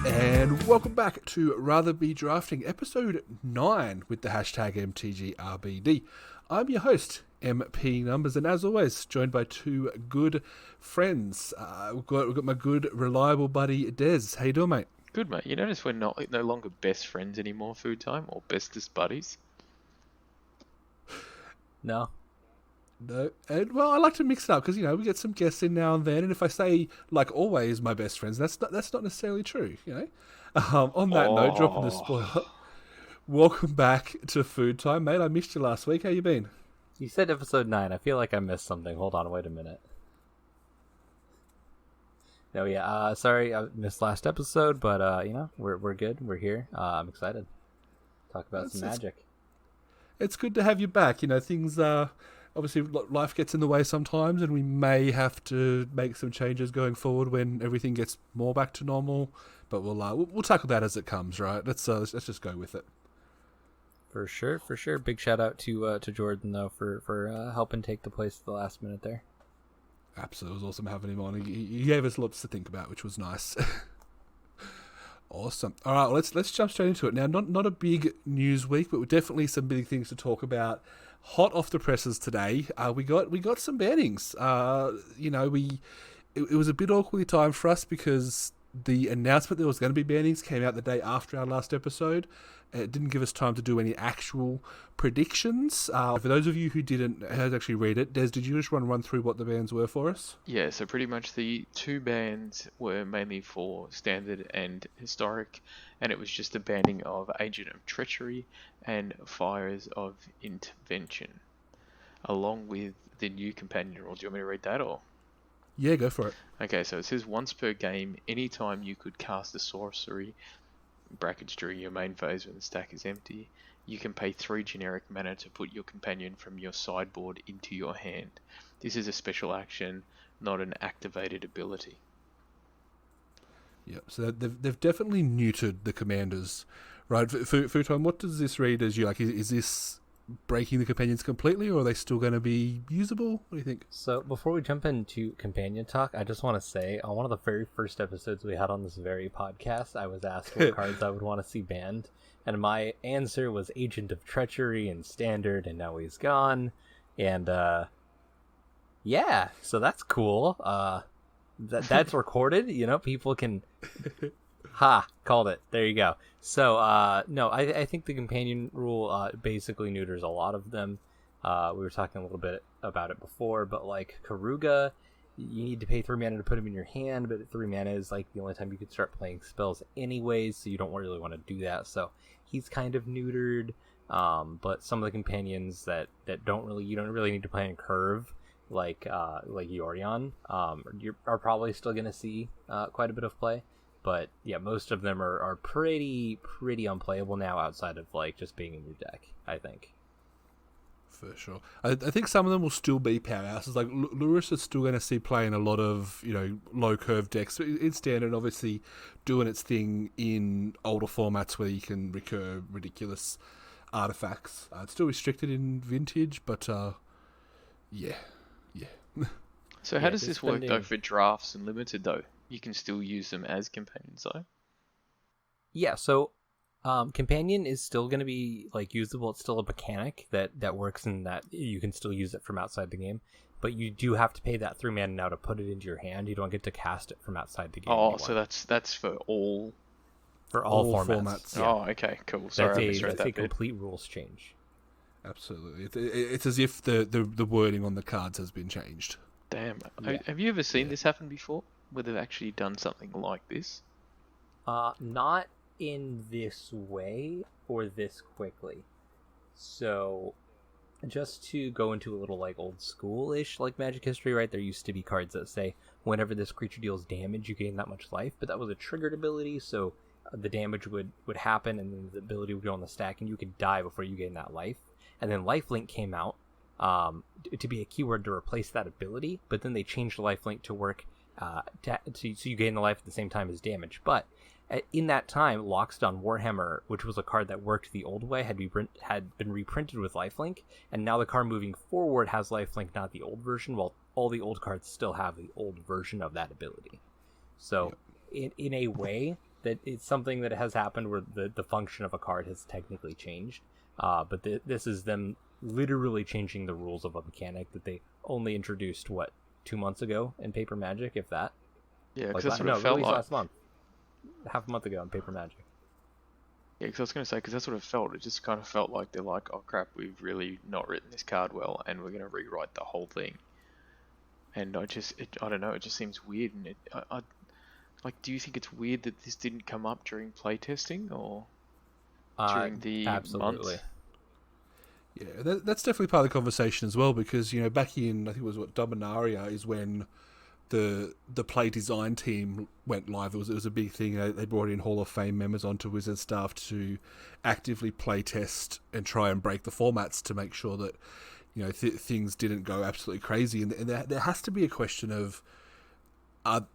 And welcome back to Rather Be Drafting, episode 9 with the hashtag MTGRBD. I'm your host, MP Numbers, and as always, joined by two good friends. We've got my good, reliable buddy, Des. How you doing, mate? Good, mate. You notice we're no longer best friends anymore, Foodtime, or bestest buddies? No. No. And, well, I like to mix it up because, we get some guests in now and then, and if I say, like always, my best friends, that's not necessarily true, On that note, dropping the spoiler, welcome back to Food Time, mate. I missed you last week. How you been? You said episode 9. I feel like I missed something. Hold on, wait a minute. No, yeah, sorry I missed last episode, but, we're good. We're here. I'm excited. Talk about some magic. It's good to have you back. Things obviously life gets in the way sometimes, and we may have to make some changes going forward when everything gets more back to normal. But we'll tackle that as it comes, right? Let's just go with it. For sure. Big shout out to Jordan though for helping take the place at the last minute there. Absolutely, it was awesome having him on. He gave us lots to think about, which was nice. Awesome. All right, well, let's jump straight into it. Now, not a big news week, but definitely some big things to talk about. Hot off the presses today, we got some bannings. It was a bit awkwardly timed for us because the announcement there was going to be bannings came out the day after our last episode. It didn't give us time to do any actual predictions. For those of you who didn't actually read it, Des, did you just run through what the bans were for us? Yeah, so pretty much the two bans were mainly for standard and historic, and it was just a banning of Agent of Treachery and Fires of Intervention, along with the new companion rule. Do you want me to read that, or? Yeah, go for it. Okay, so it says once per game, anytime you could cast a sorcery, brackets during your main phase when the stack is empty, you can pay 3 generic mana to put your companion from your sideboard into your hand. This is a special action, not an activated ability. Yeah, so they've definitely neutered the commanders, right? Futon, what does this read as you like? Is this breaking the companions completely, or are they still going to be usable? What do you think? So before we jump into companion talk, I just want to say on one of the very first episodes we had on this very podcast, I was asked what cards I would want to see banned, and my answer was Agent of Treachery and Standard, and now he's gone. And yeah, so that's cool. That's recorded. People can. Called it. There you go. So, no, I think the companion rule basically neuters a lot of them. We were talking a little bit about it before, but like Karuga, you need to pay 3 mana to put him in your hand, but 3 mana is like the only time you could start playing spells anyways, so you don't really want to do that. So he's kind of neutered. But some of the companions that you don't really need to play in curve, like Yorion, are probably still going to see quite a bit of play. But yeah, most of them are pretty unplayable now outside of like just being in your deck, I think. For sure. I think some of them will still be powerhouses. Like Lewis is still going to see playing a lot of, low curve decks in standard, obviously doing its thing in older formats where you can recur ridiculous artifacts. It's still restricted in vintage, but yeah. So how does this work though for drafts and limited though? You can still use them as companions though? Yeah, so companion is still going to be like usable. It's still a mechanic that works in that you can still use it from outside the game, but you do have to pay that 3 mana now to put it into your hand. You don't get to cast it from outside the game anymore. So that's for all formats. Yeah. Oh, okay, cool. Sorry, I misread that that's a bit. complete rules change. Absolutely. It's as if the wording on the cards has been changed. Damn. Yeah. Have you ever seen this happen before? Where they've actually done something like this? Not in this way or this quickly. So, just to go into a little like old school-ish like Magic history, right? There used to be cards that say whenever this creature deals damage, you gain that much life, but that was a triggered ability, so the damage would happen, and then the ability would go on the stack, and you could die before you gain that life. And then Lifelink came out to be a keyword to replace that ability, but then they changed Lifelink to work so you gain the life at the same time as damage. But in that time, Lockstone Warhammer, which was a card that worked the old way, had been reprinted with Lifelink, and now the card moving forward has Lifelink, not the old version, while all the old cards still have the old version of that ability. So in a way, that it's something that has happened where the function of a card has technically changed. But this is them literally changing the rules of a mechanic that they only introduced, 2 months ago in Paper Magic, if that? Yeah, because Like, that's what it felt released like. last month. Half a month ago in Paper Magic. Yeah, because I was going to say, because that's what it felt. It just kind of felt like they're like, oh crap, we've really not written this card well, and we're going to rewrite the whole thing. And I don't know, it just seems weird. And like, do you think it's weird that this didn't come up during playtesting or during the absolutely. month? Yeah, that's definitely part of the conversation as well, because, you know, back in, I think it was Dominaria is when the play design team went live. It was a big thing. You know, they brought in Hall of Fame members onto Wizard staff to actively play test and try and break the formats to make sure that, you know, things didn't go absolutely crazy. And there has to be a question of, not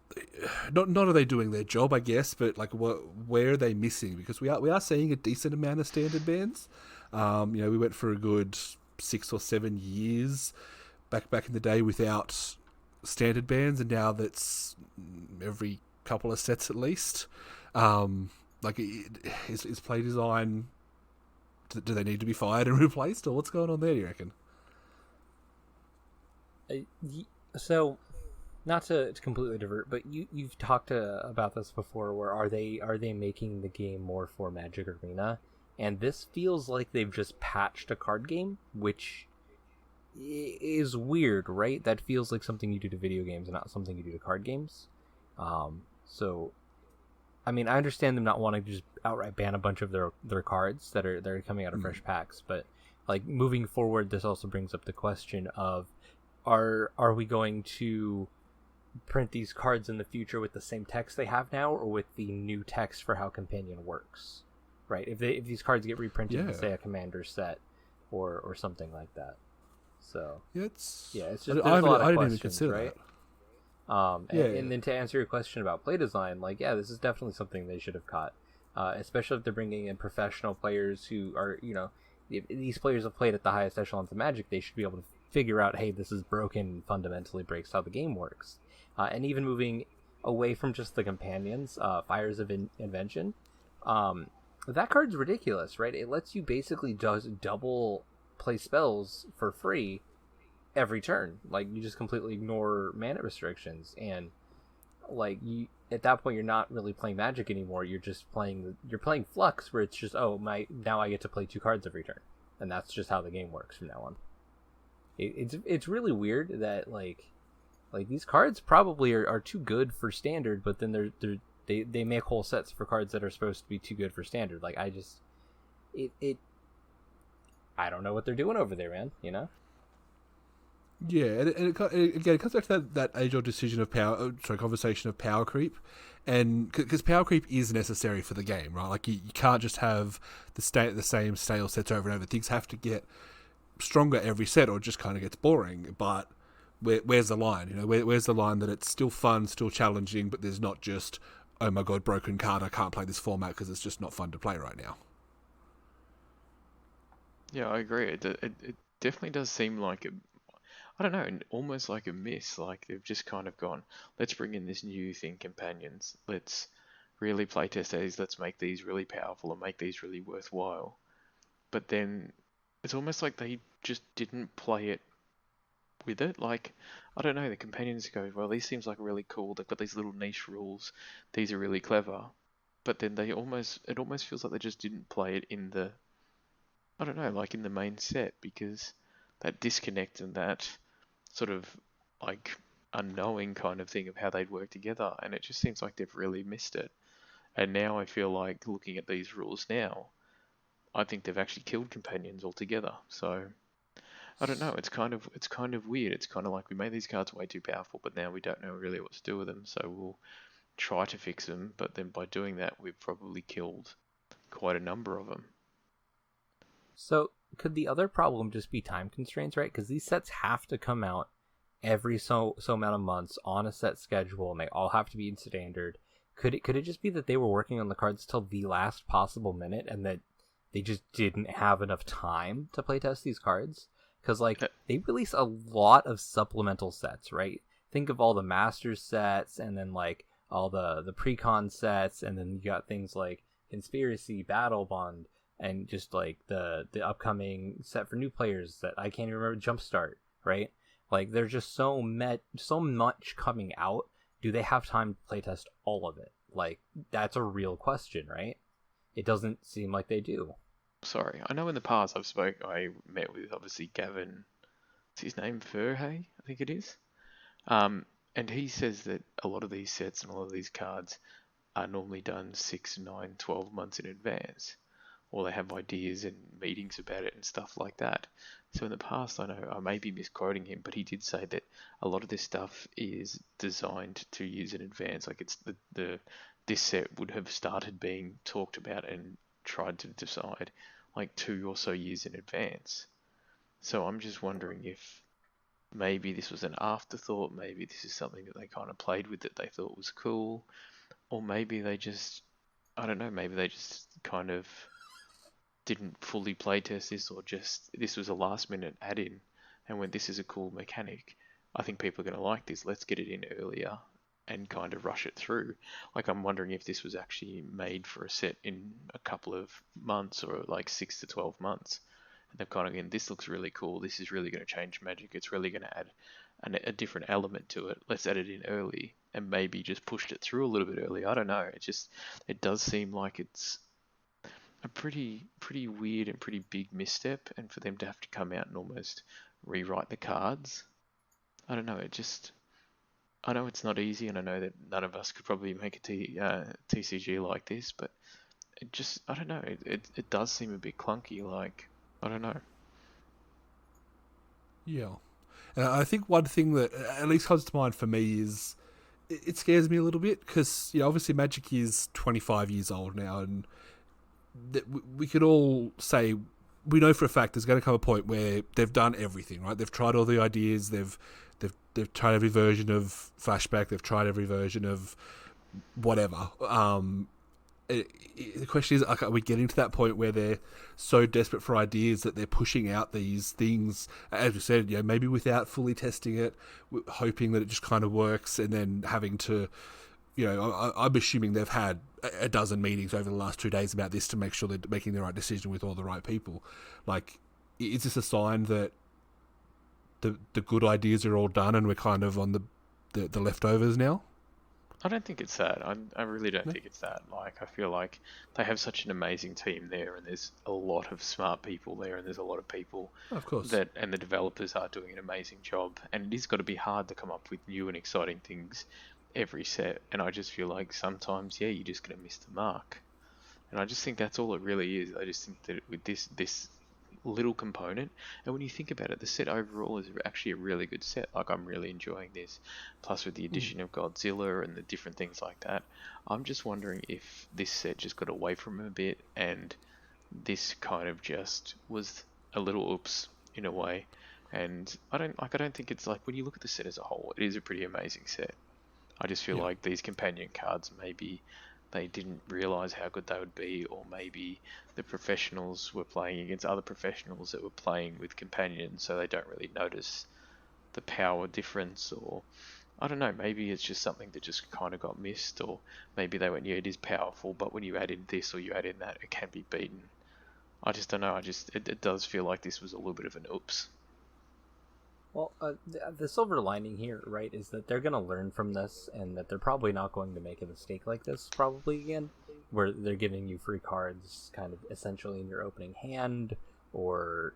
are they doing their job, I guess, but like where are they missing? Because we are seeing a decent amount of standard bans. You know, we went for a good 6 or 7 years back in the day without standard bans, and now that's every couple of sets at least. Like, is play design? Do they need to be fired and replaced, or what's going on there? Do you reckon? So, not to completely divert, but you've talked about this before. Where are they making the game more for Magic Arena? And this feels like they've just patched a card game, which is weird, right? That feels like something you do to video games and not something you do to card games. So, I mean, I understand them not wanting to just outright ban a bunch of their cards that are coming out of fresh packs, but like moving forward, this also brings up the question of, are we going to print these cards in the future with the same text they have now, or with the new text for how Companion works? Right, if these cards get reprinted in, say, a Commander set or something like that. So it's just there's a lot of questions, right? And then to answer your question about play design, like, this is definitely something they should have caught, especially if they're bringing in professional players who are, you know, if these players have played at the highest echelons of Magic, they should be able to figure out, hey, this is broken and fundamentally breaks how the game works. And even moving away from just the companions, Fires of Invention, that card's ridiculous, right? It lets you basically just double play spells for free every turn. Like, you just completely ignore mana restrictions, and like, you at that point you're not really playing Magic anymore. You're just playing Flux, where it's just, now I get to play 2 cards every turn, and that's just how the game works from now on. It's really weird that like these cards probably are too good for standard, but then they make whole sets for cards that are supposed to be too good for standard. Like, I don't know what they're doing over there, man. You know? Yeah, and it comes back to that age-old decision of conversation of power creep, and because power creep is necessary for the game, right? Like, you can't just have the same stale sets over and over. Things have to get stronger every set, or it just kind of gets boring. But where's the line? You know, where's the line that it's still fun, still challenging, but there's not just, oh my god, broken card, I can't play this format because it's just not fun to play right now. Yeah, I agree. It definitely does seem like I don't know, almost like a miss. Like, they've just kind of gone, let's bring in this new thing, companions. Let's really playtest these. Let's make these really powerful and make these really worthwhile. But then it's almost like they just didn't play it with it. Like, I don't know, the companions go, well, these seems like really cool. They've got these little niche rules. These are really clever. But then it almost feels like they just didn't play it in the, I don't know, like in the main set, because that disconnect and that sort of like unknowing kind of thing of how they'd work together, and it just seems like they've really missed it. And now I feel like, looking at these rules now, I think they've actually killed companions altogether. So I don't know, it's kind of weird. It's kind of like, we made these cards way too powerful, but now we don't know really what to do with them, so we'll try to fix them, but then by doing that we've probably killed quite a number of them. So could the other problem just be time constraints, right? Because these sets have to come out every so amount of months on a set schedule, and they all have to be in standard. Could it just be that they were working on the cards till the last possible minute, and that they just didn't have enough time to playtest these cards? because like they release a lot of supplemental sets, right? Think of all the Masters sets, and then like all the pre-con sets, and then you got things like Conspiracy, Battle Bond, and just like the upcoming set for new players that I can't even remember, Jumpstart, right? Like there's just so much coming out. Do they have time to playtest all of it? Like that's a real question, right? It doesn't seem like they do. Sorry, I know in the past I met with obviously Gavin, what's his name, Furhay, I think it is. And he says that a lot of these sets and a lot of these cards are normally done 6, 9, 12 months in advance, or they have ideas and meetings about it and stuff like that. So in the past, I know I may be misquoting him, but he did say that a lot of this stuff is designed to use in advance. Like it's this set would have started being talked about and tried to decide like 2 or so years in advance. So I'm just wondering if maybe this was an afterthought, maybe this is something that they kind of played with that they thought was cool, or maybe they just, I don't know, maybe they just kind of didn't fully playtest this, or just this was a last minute add-in and went, this is a cool mechanic. I think people are going to like this. Let's get it in earlier and kind of rush it through. Like I'm wondering if this was actually made for a set in a couple of months, or like 6 to 12 months. And they've kind of gone, this looks really cool. This is really going to change Magic. It's really going to add a different element to it. Let's add it in early, and maybe just pushed it through a little bit early. I don't know. It does seem like it's a pretty weird and pretty big misstep, and for them to have to come out and almost rewrite the cards. I don't know. I know it's not easy, and I know that none of us could probably make a TCG like this, but I don't know. It does seem a bit clunky. Like, I don't know. Yeah. And I think one thing that at least comes to mind for me is it scares me a little bit because, obviously Magic is 25 years old now, and we could all say we know for a fact there's going to come a point where they've done everything, right? They've tried all the ideas, they've tried every version of Flashback, they've tried every version of whatever. The question is, are we getting to that point where they're so desperate for ideas that they're pushing out these things, as we said, maybe without fully testing it, hoping that it just kind of works, and then having to, I'm assuming they've had a dozen meetings over the last 2 days about this to make sure they're making the right decision with all the right people. Like, is this a sign that the good ideas are all done and we're kind of on the leftovers now? I don't think it's that. I really don't think it's that. Like, I feel like they have such an amazing team there, and there's a lot of smart people there, and there's a lot of people of course, and the developers are doing an amazing job. And it is got to be hard to come up with new and exciting things every set. And I just feel like sometimes, you're just going to miss the mark. And I just think that's all it really is. I just think that with this little component, and when you think about it, the set overall is actually a really good set. Like, I'm really enjoying this, plus with the addition of Godzilla and the different things like that. I'm just wondering if this set just got away from him a bit, and this kind of just was a little oops in a way. And I don't think it's like, when you look at the set as a whole, it is a pretty amazing set. I just feel like these companion cards, maybe they didn't realize how good they would be, or maybe the professionals were playing against other professionals that were playing with companions, so they don't really notice the power difference, or I don't know, maybe it's just something that just kind of got missed, or maybe they went, it is powerful, but when you add in this or you add in that, it can be beaten. I just don't know. It does feel like this was a little bit of an oops. Well, the silver lining here, right, is that they're going to learn from this, and that they're probably not going to make a mistake like this probably again, where they're giving you free cards kind of essentially in your opening hand, or,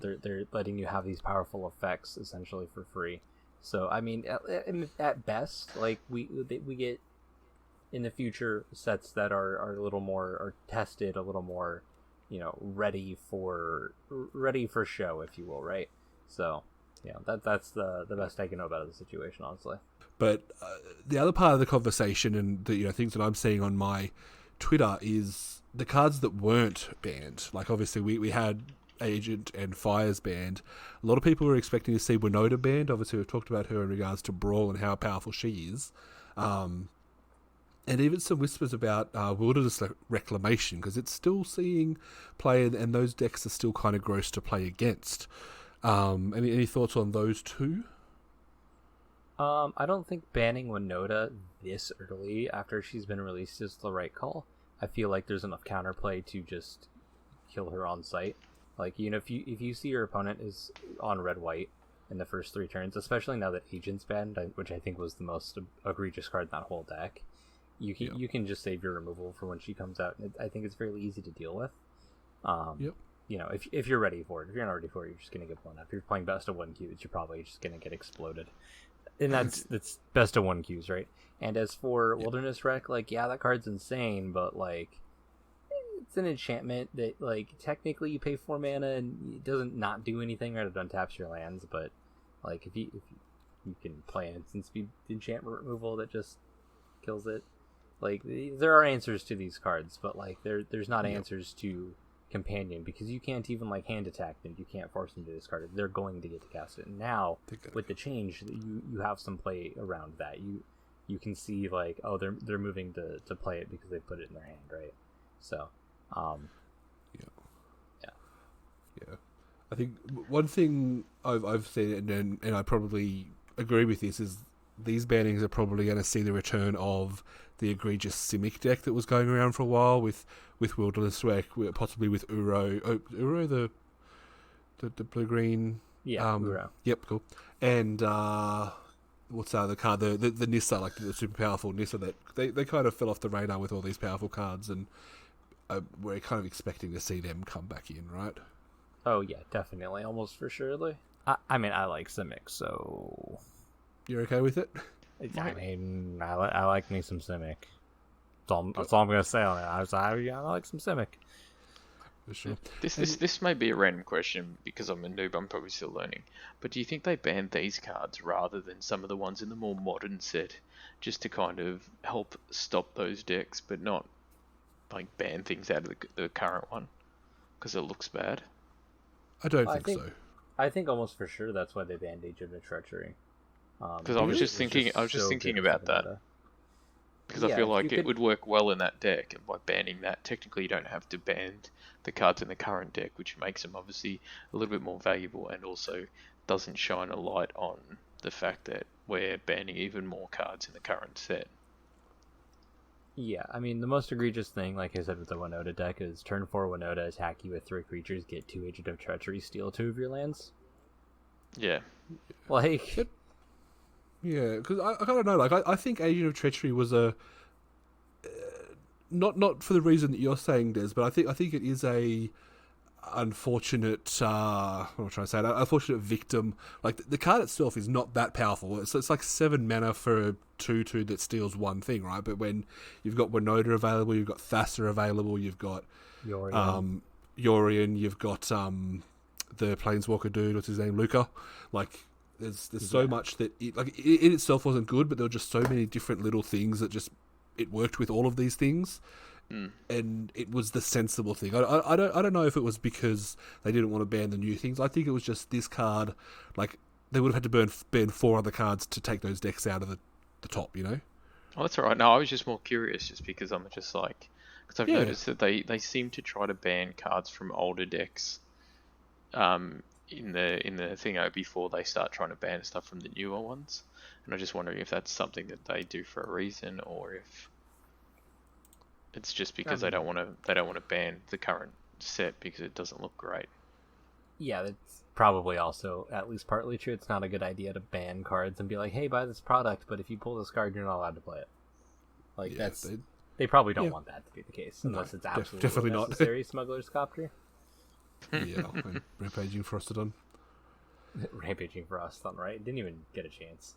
they're letting you have these powerful effects essentially for free. So, I mean, at best, like, we get in the future sets that are a little more, or tested a little more, ready for show, if you will, right? So... that's the best I can know about the situation, honestly. But the other part of the conversation, and the things that I'm seeing on my Twitter, is the cards that weren't banned. Like, obviously we had Agent and Fire's banned. A lot of people were expecting to see Winota banned. Obviously we've talked about her in regards to Brawl and how powerful she is. And even some whispers about Wilderness Reclamation, because it's still seeing play, and those decks are still kind of gross to play against. Any thoughts on those two? I don't think banning Winota this early after she's been released is the right call. I feel like there's enough counterplay to just kill her on sight. Like, if you see your opponent is on red-white in the first 3 turns, especially now that Agent's banned, which I think was the most egregious card in that whole deck, you can just save your removal for when she comes out. I think it's fairly easy to deal with. If you're ready for it. If you're not ready for it, you're just going to get blown up. If you're playing best of 1 Qs, you're probably just going to get exploded. And that's best of 1 Qs, right? And as for Wilderness Wreck, like, yeah, that card's insane, but, like, it's an enchantment that, like, technically you pay 4 mana and it doesn't not do anything, right? It untaps your lands, but, like, if you can play an instant speed enchantment removal that just kills it. Like, there are answers to these cards, but, like, there's not answers to Companion, because you can't even, like, hand attack them. You can't force them to discard it. They're going to get to cast it. And now, with the change, you have some play around that. You can see, like, oh, they're moving to play it because they put it in their hand, right? So, yeah. I think one thing I've seen, and I probably agree with this, is these bannings are probably going to see the return of the egregious Simic deck that was going around for a while with Wilderness Wreck, possibly with Uro. Oh, Uro, the blue-green... Yeah, Uro. Yep, cool. And what's the other card? The Nissa, like the super powerful Nissa, that they kind of fell off the radar with all these powerful cards, and we're kind of expecting to see them come back in, right? Oh, yeah, definitely. Almost for surely. I mean, I like Simic, so... You're okay with it? I mean, I like me some Simic. That's all I'm going to say on it. I like some Simic. For sure. This may be a random question because I'm a noob, I'm probably still learning. But do you think they banned these cards rather than some of the ones in the more modern set just to kind of help stop those decks, but not, like, ban things out of the current one because it looks bad? I don't think so. I think almost for sure that's why they banned Agent of Treachery. Because I was just thinking about that. Because I feel like it would work well in that deck, and by banning that, technically you don't have to ban the cards in the current deck, which makes them obviously a little bit more valuable, and also doesn't shine a light on the fact that we're banning even more cards in the current set. Yeah, I mean, the most egregious thing, like I said with the Winota deck, is turn 4 Winota, attack you with 3 creatures, get 2 Agent of Treachery, steal 2 of your lands. Yeah. Like... Yeah, because I kind of know. Like, I think Agent of Treachery was a not for the reason that you're saying, Des, but I think it is a unfortunate. What am I trying to say? An unfortunate victim. Like, the card itself is not that powerful. It's like 7 mana for a 2/2 that steals 1 thing, right? But when you've got Winota available, you've got Thassa available, you've got Yorion, you've got the Planeswalker dude, what's his name, Luca, like. There's so much that it itself wasn't good, but there were just so many different little things that just it worked with all of these things, and it was the sensible thing. I don't know if it was because they didn't want to ban the new things. I think it was just this card, like they would have had to ban 4 other cards to take those decks out of the top, you know. Oh, that's all right. No, I was just more curious, just because I'm just like, because I've noticed that they seem to try to ban cards from older decks, in the thing before they start trying to ban stuff from the newer ones, and I'm just wondering if that's something that they do for a reason, or if it's just because they don't want to ban the current set because it doesn't look great. Yeah, that's probably also at least partly true. It's not a good idea to ban cards and be like, hey, buy this product, but if you pull this card, you're not allowed to play it. Like, they probably don't want that to be the case, unless it's absolutely definitely necessary. Smuggler's Copter. Yeah, and Rampaging Frostodon. Rampaging Frostodon, right? Didn't even get a chance.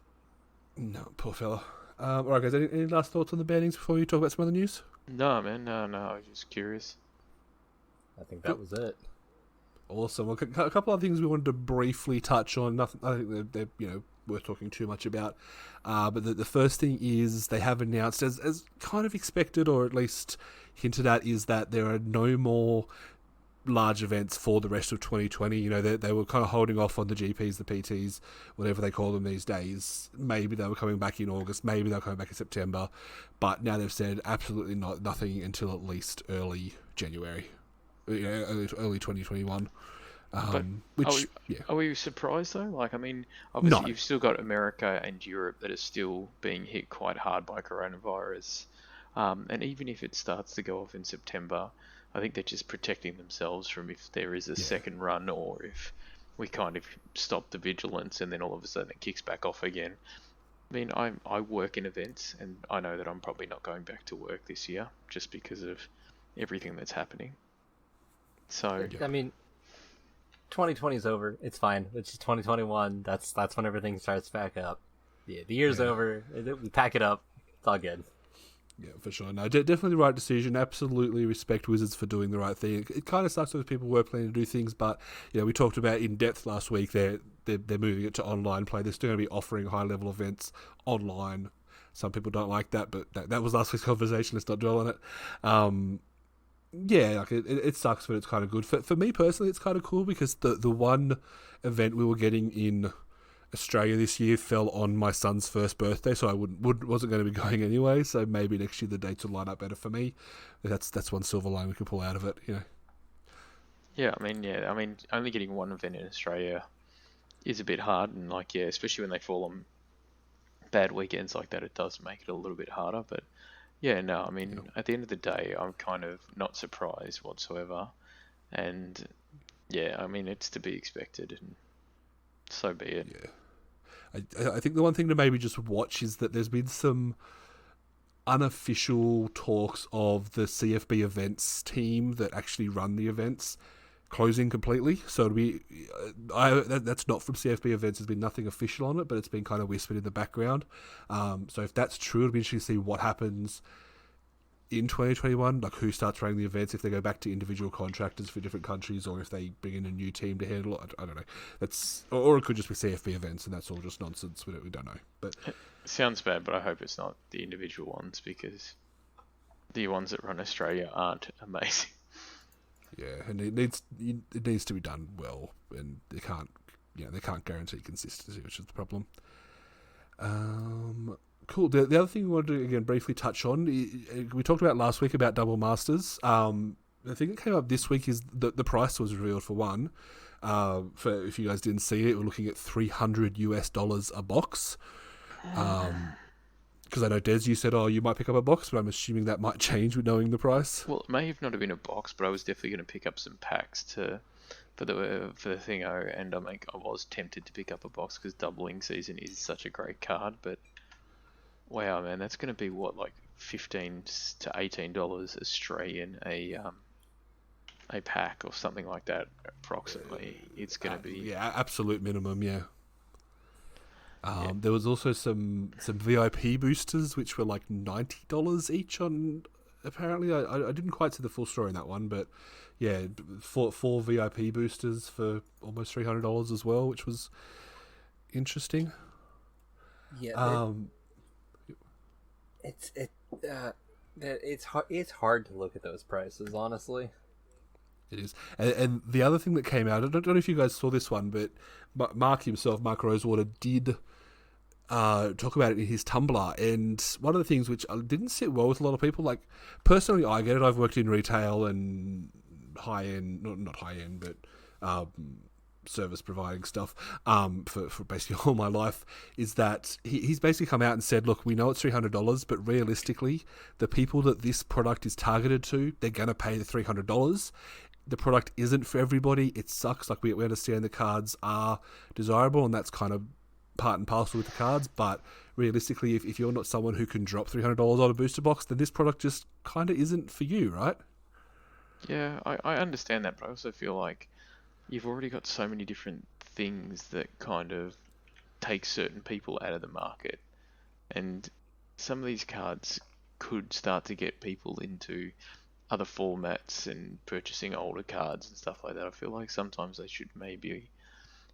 No, poor fella. Alright, guys, any last thoughts on the bannings before we talk about some other news? No, man, no, I was just curious. I think that was it. Awesome. Well, a couple of things we wanted to briefly touch on. Nothing. I think they're worth talking too much about. But the first thing is they have announced, as kind of expected, or at least hinted at, is that there are no more large events for the rest of 2020. You know, they were kind of holding off on the GPs, the PTs, whatever they call them these days. Maybe they were coming back in August, maybe they were coming back in September, but now they've said absolutely nothing until at least early January, early 2021. But Which are we surprised though? Like, I mean, no, obviously you've still got America and Europe that are still being hit quite hard by coronavirus. And even if it starts to go off in September, I think they're just protecting themselves from if there is a yeah. second run or if we kind of stop the vigilance and then all of a sudden it kicks back off again. I mean, I work in events and I know that I'm probably not going back to work this year just because of everything that's happening. So, I mean, 2020 is over. It's fine. It's just 2021. That's when everything starts back up. Yeah, the year's over. We pack it up. It's all good. Yeah, for sure. No, definitely the right decision. Absolutely respect Wizards for doing the right thing. It kind of sucks if people were planning to do things, but we talked about in depth last week. They're moving it to online play. They're still going to be offering high level events online. Some people don't like that, but that was last week's conversation. Let's not dwell on it. Yeah, like it sucks, but it's kind of good. For me personally, it's kind of cool because the one event we were getting in Australia this year fell on my son's first birthday, so I wasn't going to be going anyway. So maybe next year the dates will line up better for me. That's one silver line we can pull out of it. yeah, I mean, only getting one event in Australia is a bit hard, and especially when they fall on bad weekends like that, it does make it a little bit harder. But yeah, no, I mean, at the end of the day, I'm kind of not surprised whatsoever, and yeah, I mean, it's to be expected, and so be it. Yeah. I think the one thing to maybe just watch is that there's been some unofficial talks of the CFB events team that actually run the events closing completely. So it'll be, that's not from CFB events. There's been nothing official on it, but it's been kind of whispered in the background. So if that's true, it'll be interesting to see what happens in 2021, like who starts running the events, if they go back to individual contractors for different countries, or if they bring in a new team to handle it. I don't know. That's or it could just be CFB events, and that's all just nonsense. We don't know. But it sounds bad, but I hope it's not the individual ones because the ones that run Australia aren't amazing. Yeah, and it needs to be done well, and they can't guarantee consistency, which is the problem. Cool. The other thing we wanted to again briefly touch on, we talked about last week about double masters. The thing that came up this week is that the price was revealed for one. For if you guys didn't see it, we're looking at $300 a box. Because I know Des, you said, you might pick up a box, but I'm assuming that might change with knowing the price. Well, it may have not have been a box, but I was definitely going to pick up some packs for the thingo, and I was tempted to pick up a box because doubling season is such a great card, but. Wow, man, that's going to be what, like $15 to $18 Australian a pack or something like that, approximately. It's going to be absolute minimum, yeah. There was also some VIP boosters which were like $90 each on. Apparently, I didn't quite see the full story in that one, but yeah, four VIP boosters for almost $300 as well, which was interesting. Yeah. It's hard to look at those prices, honestly. It is. And the other thing that came out, I don't know if you guys saw this one, but Mark Rosewater, did talk about it in his Tumblr. And one of the things which didn't sit well with a lot of people, like, personally, I get it. I've worked in retail and high-end, not high-end, but service providing stuff for basically all my life, is that he's basically come out and said, look, we know it's $300, but realistically the people that this product is targeted to, they're going to pay the $300. The product isn't for everybody. It sucks. Like, we understand the cards are desirable, and that's kind of part and parcel with the cards, but realistically, if you're not someone who can drop $300 on a booster box, then this product just kind of isn't for you, right? Yeah, I understand that, but I also feel like you've already got so many different things that kind of take certain people out of the market. And some of these cards could start to get people into other formats and purchasing older cards and stuff like that. I feel like sometimes they should maybe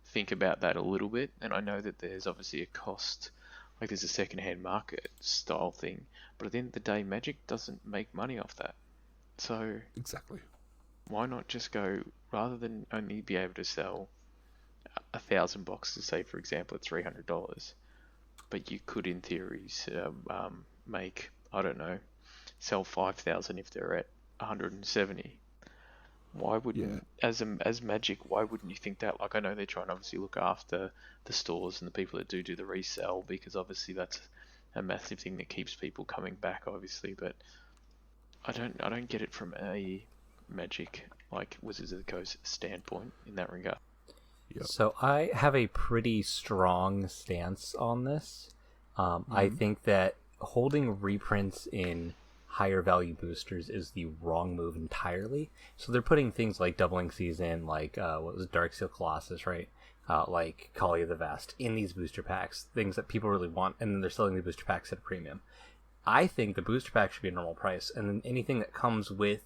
think about that a little bit. And I know that there's obviously a cost, like there's a second-hand market style thing. But at the end of the day, Magic doesn't make money off that. So exactly. Why not just go, rather than only be able to sell 1,000 boxes, say for example at $300, but you could in theory make, I don't know, sell 5,000 if they're at 170. Why wouldn't as Magic? Why wouldn't you think that? Like, I know they're trying to obviously look after the stores and the people that do the resell, because obviously that's a massive thing that keeps people coming back, obviously. But I don't get it from a Magic, like Wizards of the Coast standpoint in that regard. Yep. So I have a pretty strong stance on this. I think that holding reprints in higher value boosters is the wrong move entirely. So they're putting things like Doubling Season, like what was it, Darksteel Colossus, right? Like Kali of the Vast in these booster packs, things that people really want, and then they're selling the booster packs at a premium. I think the booster pack should be a normal price, and then anything that comes with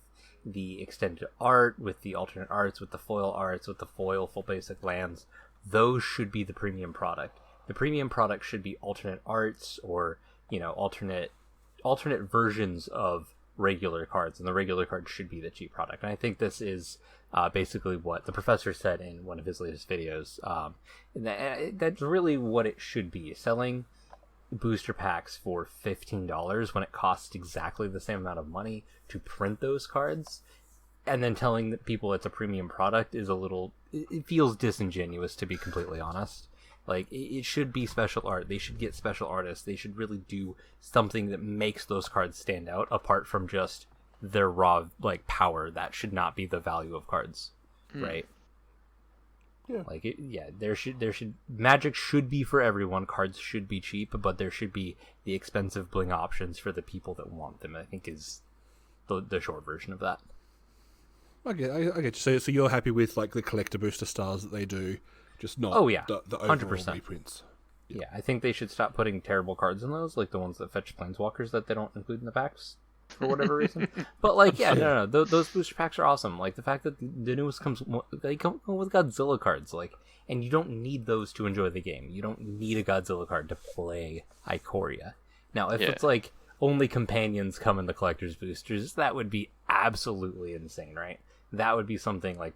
the extended art, with the alternate arts, with the foil arts, with the foil full basic lands, those should be the premium product. The premium product should be alternate arts, or alternate versions of regular cards, and the regular cards should be the cheap product. And I think this is basically what the professor said in one of his latest videos. That's really what it should be: selling booster packs for $15 when it costs exactly the same amount of money to print those cards, and then telling people it's a premium product is it feels disingenuous, to be completely honest. Like, it should be special art. They should get special artists. They should really do something that makes those cards stand out, apart from just their raw, like, power. That should not be the value of cards, right? Yeah. Like, there should Magic should be for everyone. Cards should be cheap, but there should be the expensive bling options for the people that want them, I think, is the short version of that. I get you. So you're happy with, like, the collector booster styles that they do, just not the overall 100%. reprints. Yeah, I think they should stop putting terrible cards in those, like the ones that fetch Planeswalkers that they don't include in the packs for whatever reason. But, like, no, those booster packs are awesome. Like, the fact that the newest they come with Godzilla cards, like, and you don't need those to enjoy the game. You don't need a Godzilla card to play Ikoria. Now, if it's like only companions come in the collector's boosters, that would be absolutely insane, right? That would be something like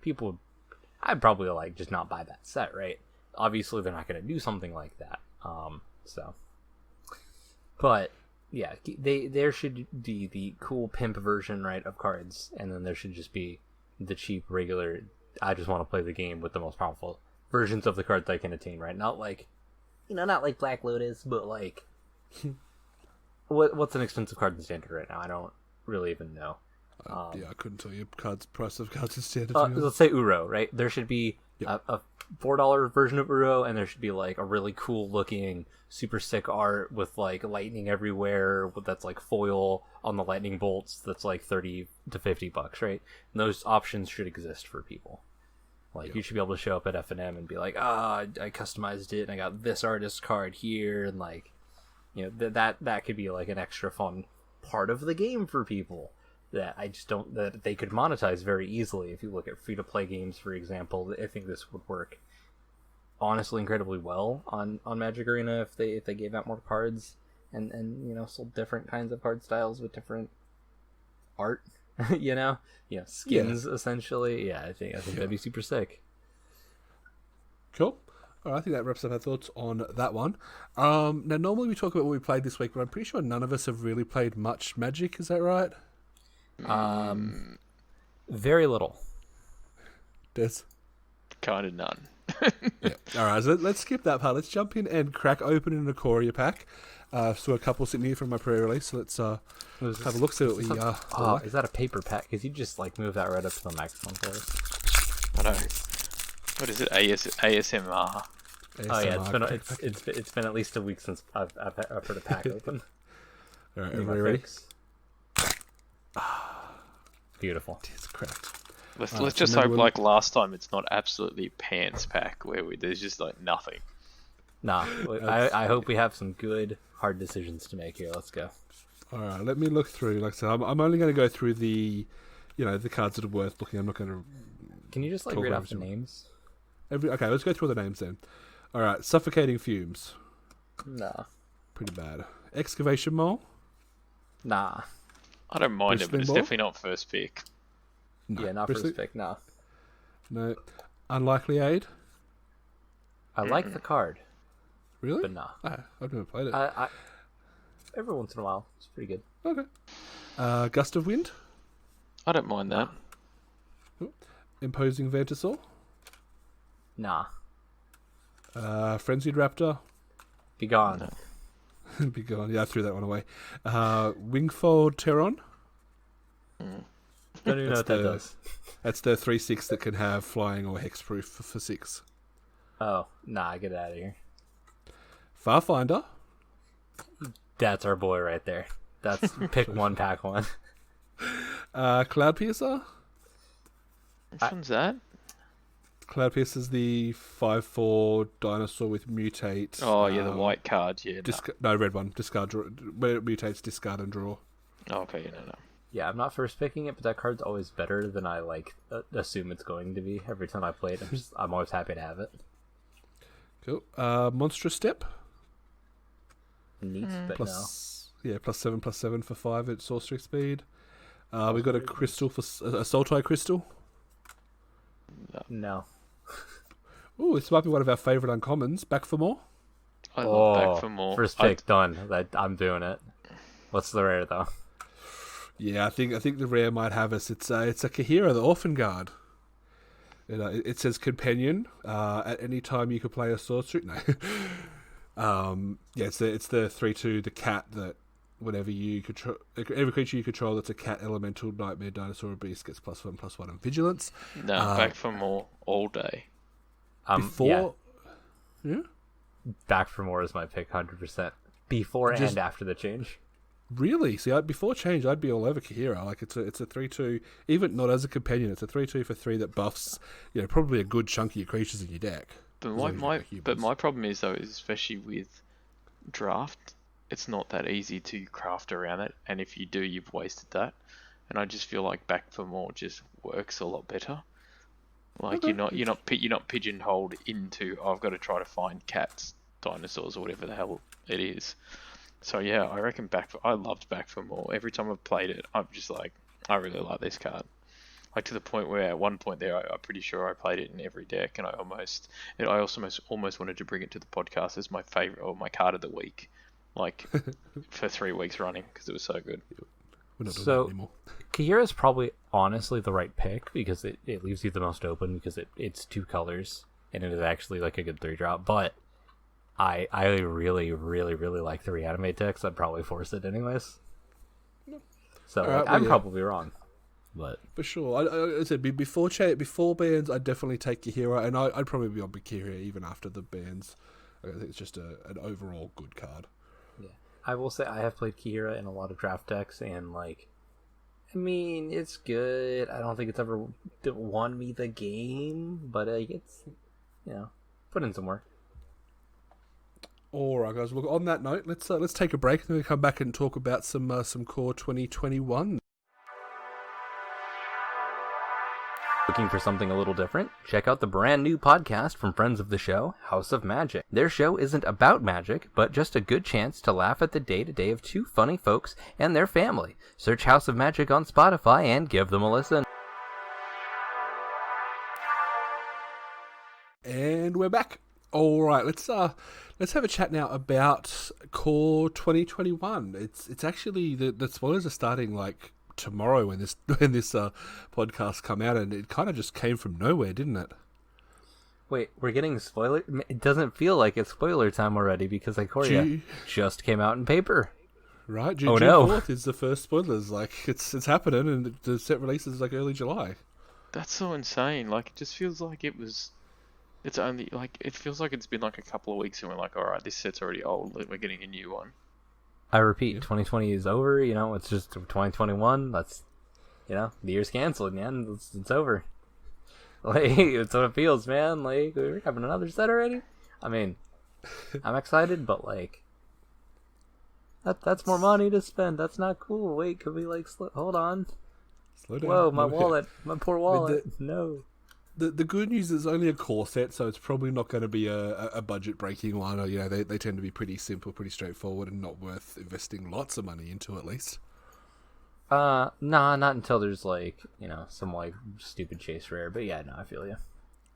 I'd probably like just not buy that set, right? Obviously, they're not going to do something like that. But yeah, there should be the cool pimp version, right, of cards, and then there should just be the cheap regular. I just want to play the game with the most powerful versions of the cards I can attain, right? Not like, not like Black Lotus, but like, what's an expensive card in Standard right now? I don't really even know. I couldn't tell you price of cards in Standard. Let's say Uro, right? There should be a $4 version of Uro, and there should be like a really cool looking, super sick art with like lightning everywhere. That's like foil on the lightning bolts. That's like $30 to $50, right? And those options should exist for people. Like, you should be able to show up at F&M and be like, I customized it, and I got this artist card here, and like, that could be like an extra fun part of the game for people. That I just don't, that they could monetize very easily. If you look at free-to-play games, for example, I think this would work honestly incredibly well on Magic Arena if they gave out more cards and sold different kinds of card styles with different art, skins essentially. I think that'd be super sick. Cool. All right, I think that wraps up our thoughts on that one. Now, normally we talk about what we played this week, but I'm pretty sure none of us have really played much Magic. Is that right? Very little. Des? Kind of none. Yeah. All right, so let's skip that part. Let's jump in and crack open an Ikoria pack. So a couple sitting here from my pre-release. So let's have a look. See what we is that a paper pack? Because you just like move that right up to the microphone for us. I know. What is it? ASMR. Oh yeah, it's been at least a week since I've heard a pack open. All right, everybody ready? Beautiful. It's cracked. Let's just hope, like last time, it's not absolutely pants pack where there's just like nothing. Nah, I hope we have some good hard decisions to make here. Let's go. All right, let me look through. Like I said, I'm only going to go through the cards that are worth looking. I'm not going to. Can you just like read off the names? Okay, let's go through the names then. All right, Suffocating Fumes. Nah. Pretty bad. Excavation Mole. Nah. I don't mind it, but it's definitely not first pick. No. Yeah, not first pick, no. No. Unlikely Aid? I like the card. Really? But no. I've never played it. Every once in a while. It's pretty good. Okay. Gust of Wind? I don't mind that. Imposing Vantasaur. Nah. Frenzied Raptor. Be gone. Be gone. Yeah, I threw that one away. Wingfold Terron. Don't even know what that does. That's the 3/6 that can have flying or hexproof for 6. Oh, nah, get out of here. Farfinder. That's our boy right there. That's pick one, pack one. Cloud Piercer. Which one's that? Cloud Piercer is the 5/4 dinosaur with mutate. Oh, yeah, the white card. Yeah. No, red one. Discard, draw. Where it mutates, discard and draw. Oh, okay, yeah, no. Yeah, I'm not first picking it, but that card's always better than I assume it's going to be. Every time I play it, I'm always happy to have it. Cool. Monstrous Step. Neat, but Plus 7/7 for 5 at sorcery speed. We got a crystal for a Sultai crystal. no. Ooh, this might be one of our favourite uncommons. Back for more. I love Back for More. First pick done. I'm doing it. What's the rare though? Yeah, I think the rare might have us. It's a Kahira, the Orphan Guard. It says companion. At any time you could play a sorcery. No. Yeah, it's the 3/2, the cat that whenever you control every creature you control that's a cat, elemental, nightmare, dinosaur, or beast gets +1/+1 in vigilance. No, Back for More all day. Yeah. Back for More is my pick, 100%. Before and after the change. Really? See, before change, I'd be all over Kahira. Like it's a 3/2, even not as a companion. It's a 3/2 for 3 that buffs, probably a good chunk of your creatures in your deck. But my problem is though, especially with draft, it's not that easy to craft around it, and if you do, you've wasted that. And I just feel like Back for More just works a lot better. Like you're not pigeonholed into I've got to try to find cats, dinosaurs, or whatever the hell it is. So yeah, I reckon I loved Back for More. Every time I've played it, I'm just like, I really like this card. Like to the point where at one point there, I'm pretty sure I played it in every deck, and I almost wanted to bring it to the podcast as my favorite or my card of the week, like for 3 weeks running because it was so good. We're not doing that anymore. Kahira is probably honestly the right pick because it leaves you the most open because it's 2 colors and it is actually like a good 3-drop. But I really, really, really like the reanimate decks. I'd probably force it anyways. So I'm probably wrong. But for sure, I said before bans, I'd definitely take Kahira, and I'd probably be on Kahira even after the bans. I think it's just an overall good card. Yeah, I will say I have played Kahira in a lot of draft decks, and it's good. I don't think it's ever won me the game, but it's put in some work. All right, guys. Look, on that note, let's take a break, and then we come back and talk about some Core 2021. Looking for something a little different? Check out the brand new podcast from friends of the show, House of Magic. Their show isn't about magic, but just a good chance to laugh at the day-to-day of 2 funny folks and their family. Search House of Magic on Spotify and give them a listen. And we're back. All right, let's have a chat now about Core 2021. It's actually the spoilers are starting like tomorrow when this podcast come out, and it kind of just came from nowhere, didn't it? Wait, we're getting spoiler? It doesn't feel like it's spoiler time already because Ikoria just came out in paper. Right, June 4th is the first spoilers. Like it's happening, and the set release is like early July. That's so insane. Like it just feels like it's only like it feels like it's been like a couple of weeks, and we're like, all right, this set's already old. We're getting a new one. I repeat, 2020 is over. It's just 2021. That's, the year's canceled, man. It's over. Like, it's what it feels, man. Like, we're having another set already. I mean, I'm excited, but like, that's more money to spend. That's not cool. Wait, could we hold on? Slow down. Whoa, my wallet, my poor wallet. No. The good news is only a core set, so it's probably not going to be a budget breaking one. Or they tend to be pretty simple, pretty straightforward, and not worth investing lots of money into at least. Nah, not until there's some stupid chase rare. But yeah, no, I feel you.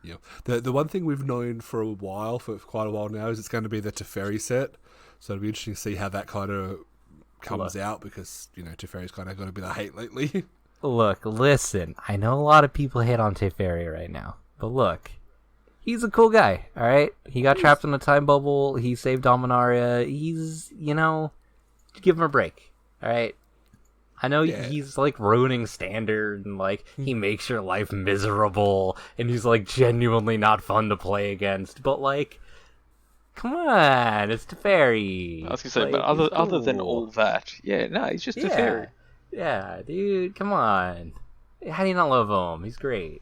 Yeah, the one thing we've known for quite a while now is it's going to be the Teferi set. So it'll be interesting to see how that kind of comes out because Teferi's kind of got a bit of hate lately. Look, listen. I know a lot of people hate on Teferi right now, but look, he's a cool guy. All right, he got trapped in a time bubble. He saved Dominaria. He's, give him a break. All right. I know he's like ruining standard and like he makes your life miserable and he's like genuinely not fun to play against, but like, come on, it's Teferi. I was gonna say, like, but other than all that, he's just a fairy. Yeah, dude, come on. How do you not love him? He's great.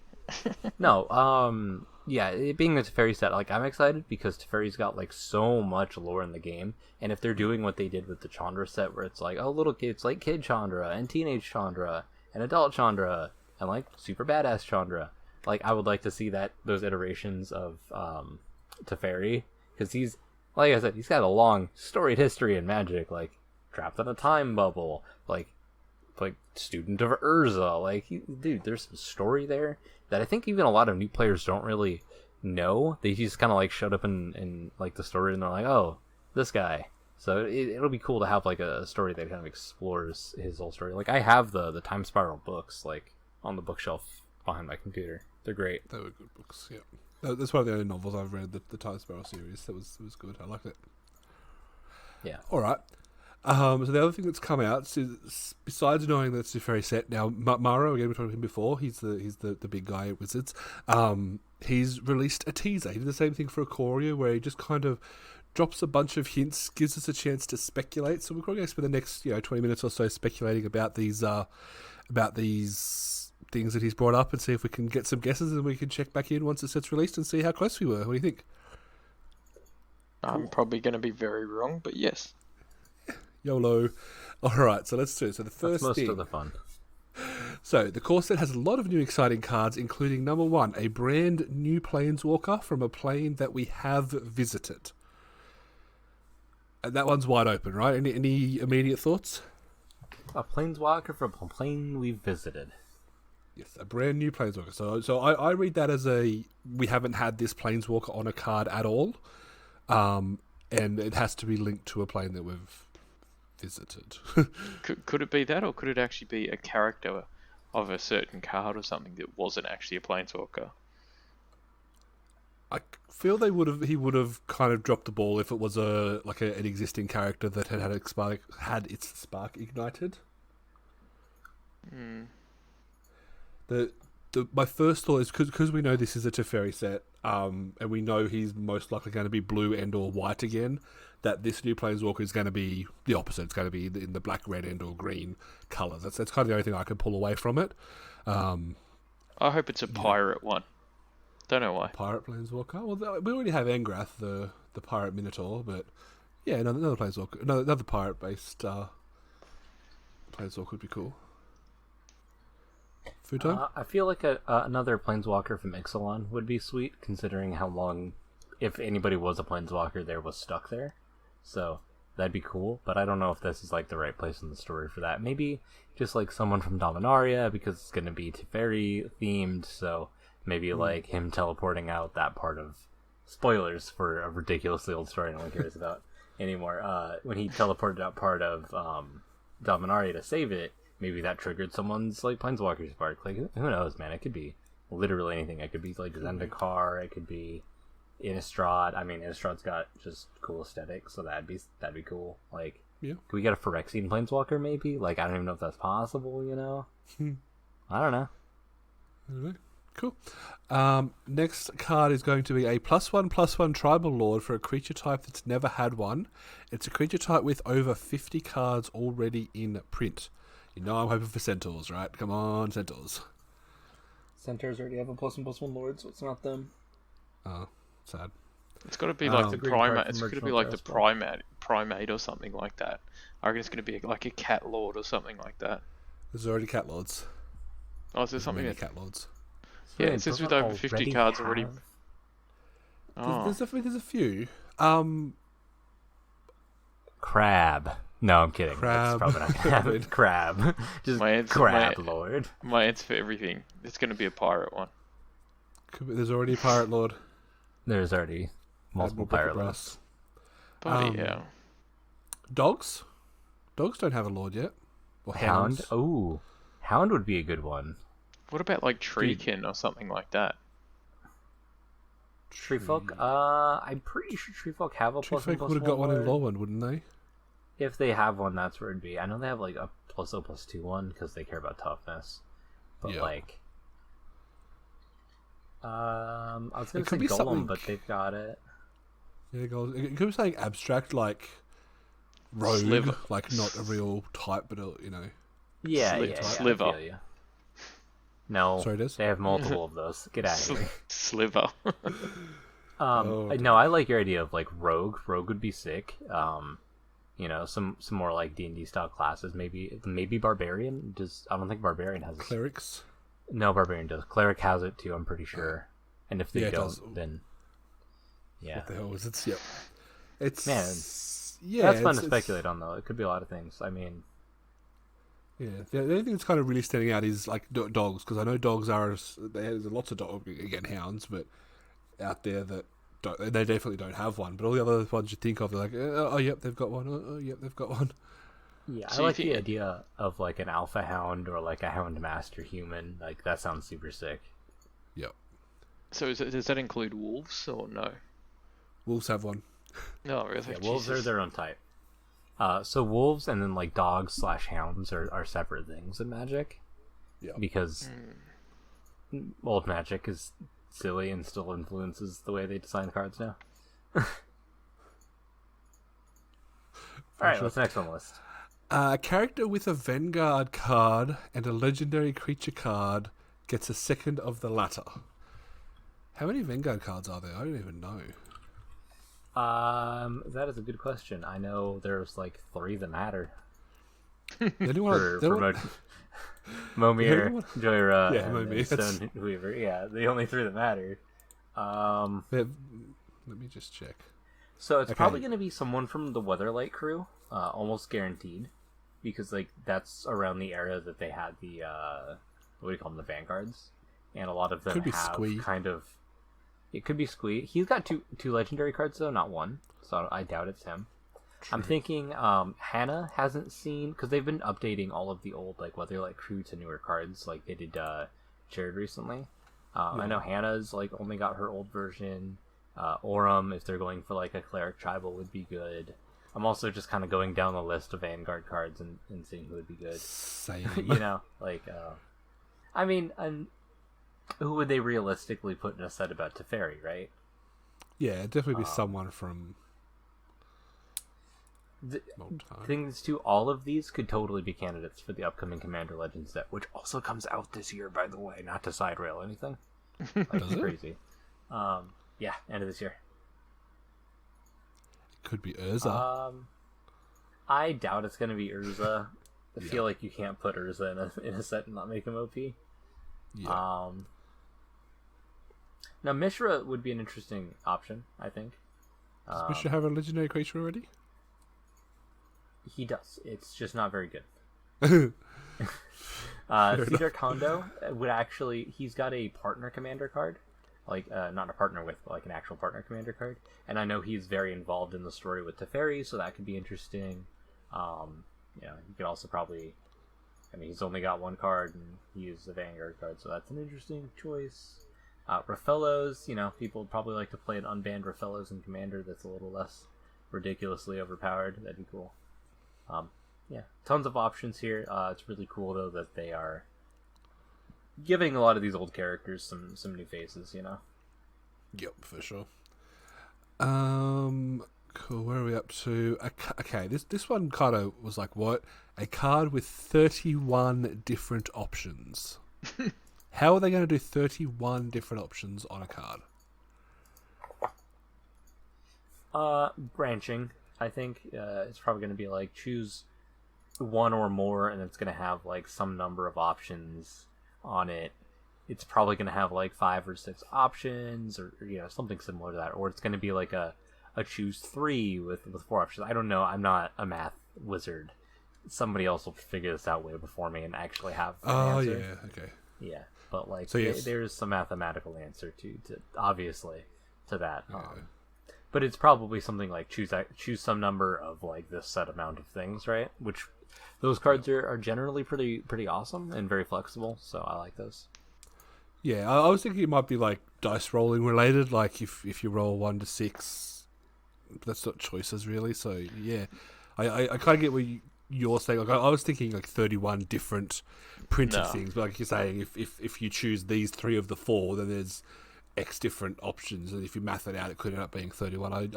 No, it being a Teferi set, like, I'm excited because Teferi's got like so much lore in the game, and if they're doing what they did with the Chandra set, where it's like, oh, little kids like Kid Chandra and Teenage Chandra and Adult Chandra and like Super Badass Chandra, like, I would like to see those iterations of Teferi, because he's, like I said, he's got a long storied history in Magic, like trapped in a time bubble, like student of Urza, like, dude, there's some story there that I think even a lot of new players don't really know. They just kind of like showed up in like the story and they're like, oh, this guy. So it'll be cool to have like a story that kind of explores his whole story. Like, I have the Time Spiral books like on the bookshelf behind my computer. They're great. They were good books. Yeah, that's one of the only novels I've read. The Time Spiral series. That was good. I liked it. Yeah. All right. So the other thing that's come out is, besides knowing that it's a Teferi set, now Maro, again, we talked about him before, he's the big guy at Wizards. He's released a teaser. He did the same thing for Ikoria, where he just kind of drops a bunch of hints, gives us a chance to speculate. So we're going to spend the next 20 minutes or so speculating about these things that he's brought up and see if we can get some guesses, and we can check back in once the set's released and see how close we were. What do you think? I'm probably going to be very wrong, but yes. YOLO. Alright, so let's do it. So the first That's most thing. of the fun. So the core set has a lot of new exciting cards, including number 1, a brand new Planeswalker from a plane that we have visited. And that one's wide open, right? Any immediate thoughts? A Planeswalker from a plane we've visited. Yes, a brand new Planeswalker. So I read that as we haven't had this Planeswalker on a card at all. And it has to be linked to a plane that we've visited. Could it be that, or could it actually be a character of a certain card or something that wasn't actually a Planeswalker? I feel he would have kind of dropped the ball if it was an existing character that had its spark ignited. My first thought is because we know this is a Teferi set, and we know he's most likely going to be blue and or white again, that this new Planeswalker is going to be the opposite. It's going to be in the black, red, and or green colours. That's kind of the only thing I can pull away from it. I hope it's a pirate one. Don't know why. Pirate Planeswalker? Well, we already have Engrath, the pirate Minotaur, but yeah, another Planeswalker, another pirate-based Planeswalker would be cool. Foodtime? I feel like another Planeswalker from Ixalan would be sweet, considering how long, if anybody was a Planeswalker there, was stuck there. So that'd be cool, but I don't know if this is like the right place in the story for that. Maybe just like someone from Dominaria, because it's going to be Teferi themed, so maybe like him teleporting out that part of, spoilers for a ridiculously old story no one cares about anymore, when he teleported out part of Dominaria to save it, maybe that triggered someone's like Planeswalker spark. Like, who knows, man? It could be literally anything. It could be like Zendikar, it could be Innistrad. I mean, Innistrad's got just cool aesthetic, so that'd be cool. Like, yeah. Could we get a Phyrexian Planeswalker maybe? Like, I don't even know if that's possible, I don't know. Cool. Next card is going to be a +1/+1 Tribal Lord for a creature type that's never had one. It's a creature type with over 50 cards already in print. I'm hoping for Centaurs, right? Come on, Centaurs. Centaurs already have a +1/+1 Lord, so it's not them. Oh, sad. It's got to be like the primate. It's going to be like the Original primate or something like that. I reckon it's going to be like a cat lord or something like that. There's already Cat Lords. Oh, is there something? Many Cat Lords. Yeah, it says with over 50 cards already. Oh. There's a few. Crab. No, I'm kidding. Crab. It's probably not gonna happen. Crab. Just Crab Lord. My answer for everything. It's going to be a pirate one. There's already a Pirate Lord. There's already multiple pirate Brass. lords. Bloody hell. Dogs? Dogs don't have a Lord yet. Or Hound. hounds. Ooh. Hound would be a good one. What about like Treekin or something like that? Treefolk? I'm pretty sure Treefolk have a plus Treefolk would have got one in Lowland, wouldn't they? If they have one, that's where it'd be. I know they have like a +0/+2 one because they care about toughness. But like, I was gonna say Golem, but they've got it. Yeah, it could be something abstract like rogue, Sliver. like not a real type, but Yeah, Sliver. I feel you. No, Sorry, Des? they have multiple of those. Get out of here. Sliver. No, I like your idea of like rogue. Rogue would be sick. Some more like D&D style classes. Maybe barbarian. I don't think barbarian has clerics. No, barbarian does. Cleric has it too. I'm pretty sure. And if they don't, then yeah. What the hell is it? Yep. It's that's fun to speculate on though. It could be a lot of things. I mean. Yeah, the only thing that's kind of really standing out is like dogs, because I know dogs there's lots of dogs, again hounds, but out there that they definitely don't have one. But all the other ones you think of, they're like, oh yep, they've got one. Oh yep, they've got one. Yeah, I like the idea of like an alpha hound or like a hound master human. Like that sounds super sick. Yep. So does that include wolves or no? Wolves have one. No, really. Yeah, wolves are their own type. So wolves and then like dogs / hounds are separate things in Magic. Yeah. Because old Magic is silly and still influences the way they design cards now. Alright, what's the next on the list? A character with a Vanguard card and a legendary creature card gets a second of the latter. How many Vanguard cards are there? I don't even know. That is a good question. I know there's like 3 that matter. Momir, Joyra, Momir, and Stoneweaver. Yeah, the only 3 that matter. Let me just check. So it's probably going to be someone from the Weatherlight crew, almost guaranteed, because like that's around the era that they had the what do you call them, the Vanguards, and a lot of them Could be have Squee. kind of. It could be Squee. He's got two legendary cards though, not one. So I doubt it's him. True. I'm thinking Hannah hasn't seen, because they've been updating all of the old like Weatherlight crew to newer cards, like they did Jared recently. I know Hannah's like only got her old version. Aurum, if they're going for like a cleric tribal, would be good. I'm also just kind of going down the list of Vanguard cards and seeing who would be good. Same. I mean, who would they realistically put in a set about Teferi, right? Yeah, it'd definitely be someone from. The thing is, too, all of these could totally be candidates for the upcoming Commander Legends set, which also comes out this year, by the way. Not to side rail anything. It's crazy. Yeah, end of this year. Could be Urza. I doubt it's going to be Urza. I feel like you can't put Urza in a set and not make him OP. Yeah. Now Mishra would be an interesting option, I think. Does Mishra have a legendary creature already? He does. It's just not very good. Cedar Kondo would actually... He's got a partner commander card. Like, not a partner with, but like an actual partner commander card. And I know he's very involved in the story with Teferi, so that could be interesting. You could also probably... I mean, he's only got one card, and he is a Vanguard card, so that's an interesting choice. Rafellos, people would probably like to play an unbanned Rafellos in Commander that's a little less ridiculously overpowered. That'd be cool. Tons of options here. It's really cool, though, that they are giving a lot of these old characters some new faces, Yep, for sure. Cool, where are we up to? Okay, this one kind of was like, what? A card with 31 different options. How are they going to do 31 different options on a card? Branching. I think it's probably going to be like choose one or more, and it's going to have like some number of options on it. It's probably going to have like 5 or 6 options, or something similar to that. Or it's going to be like a choose 3 with 4 options. I don't know. I'm not a math wizard. Somebody else will figure this out way before me and actually have an answer. Oh yeah, okay. Yeah, but like so, yes. There's some mathematical answer to obviously to that. Yeah. But it's probably something like choose some number of like this set amount of things, right? Which Those cards are generally pretty awesome and very flexible, so I like those. Yeah, I was thinking it might be like dice rolling related, like if you roll 1 to 6, that's not choices really. So yeah, I kind of get what you're saying. Like I was thinking like 31 different printed things, but like you're saying, if you choose these 3 of the 4, then there's X different options, and if you math it out, it could end up being 31.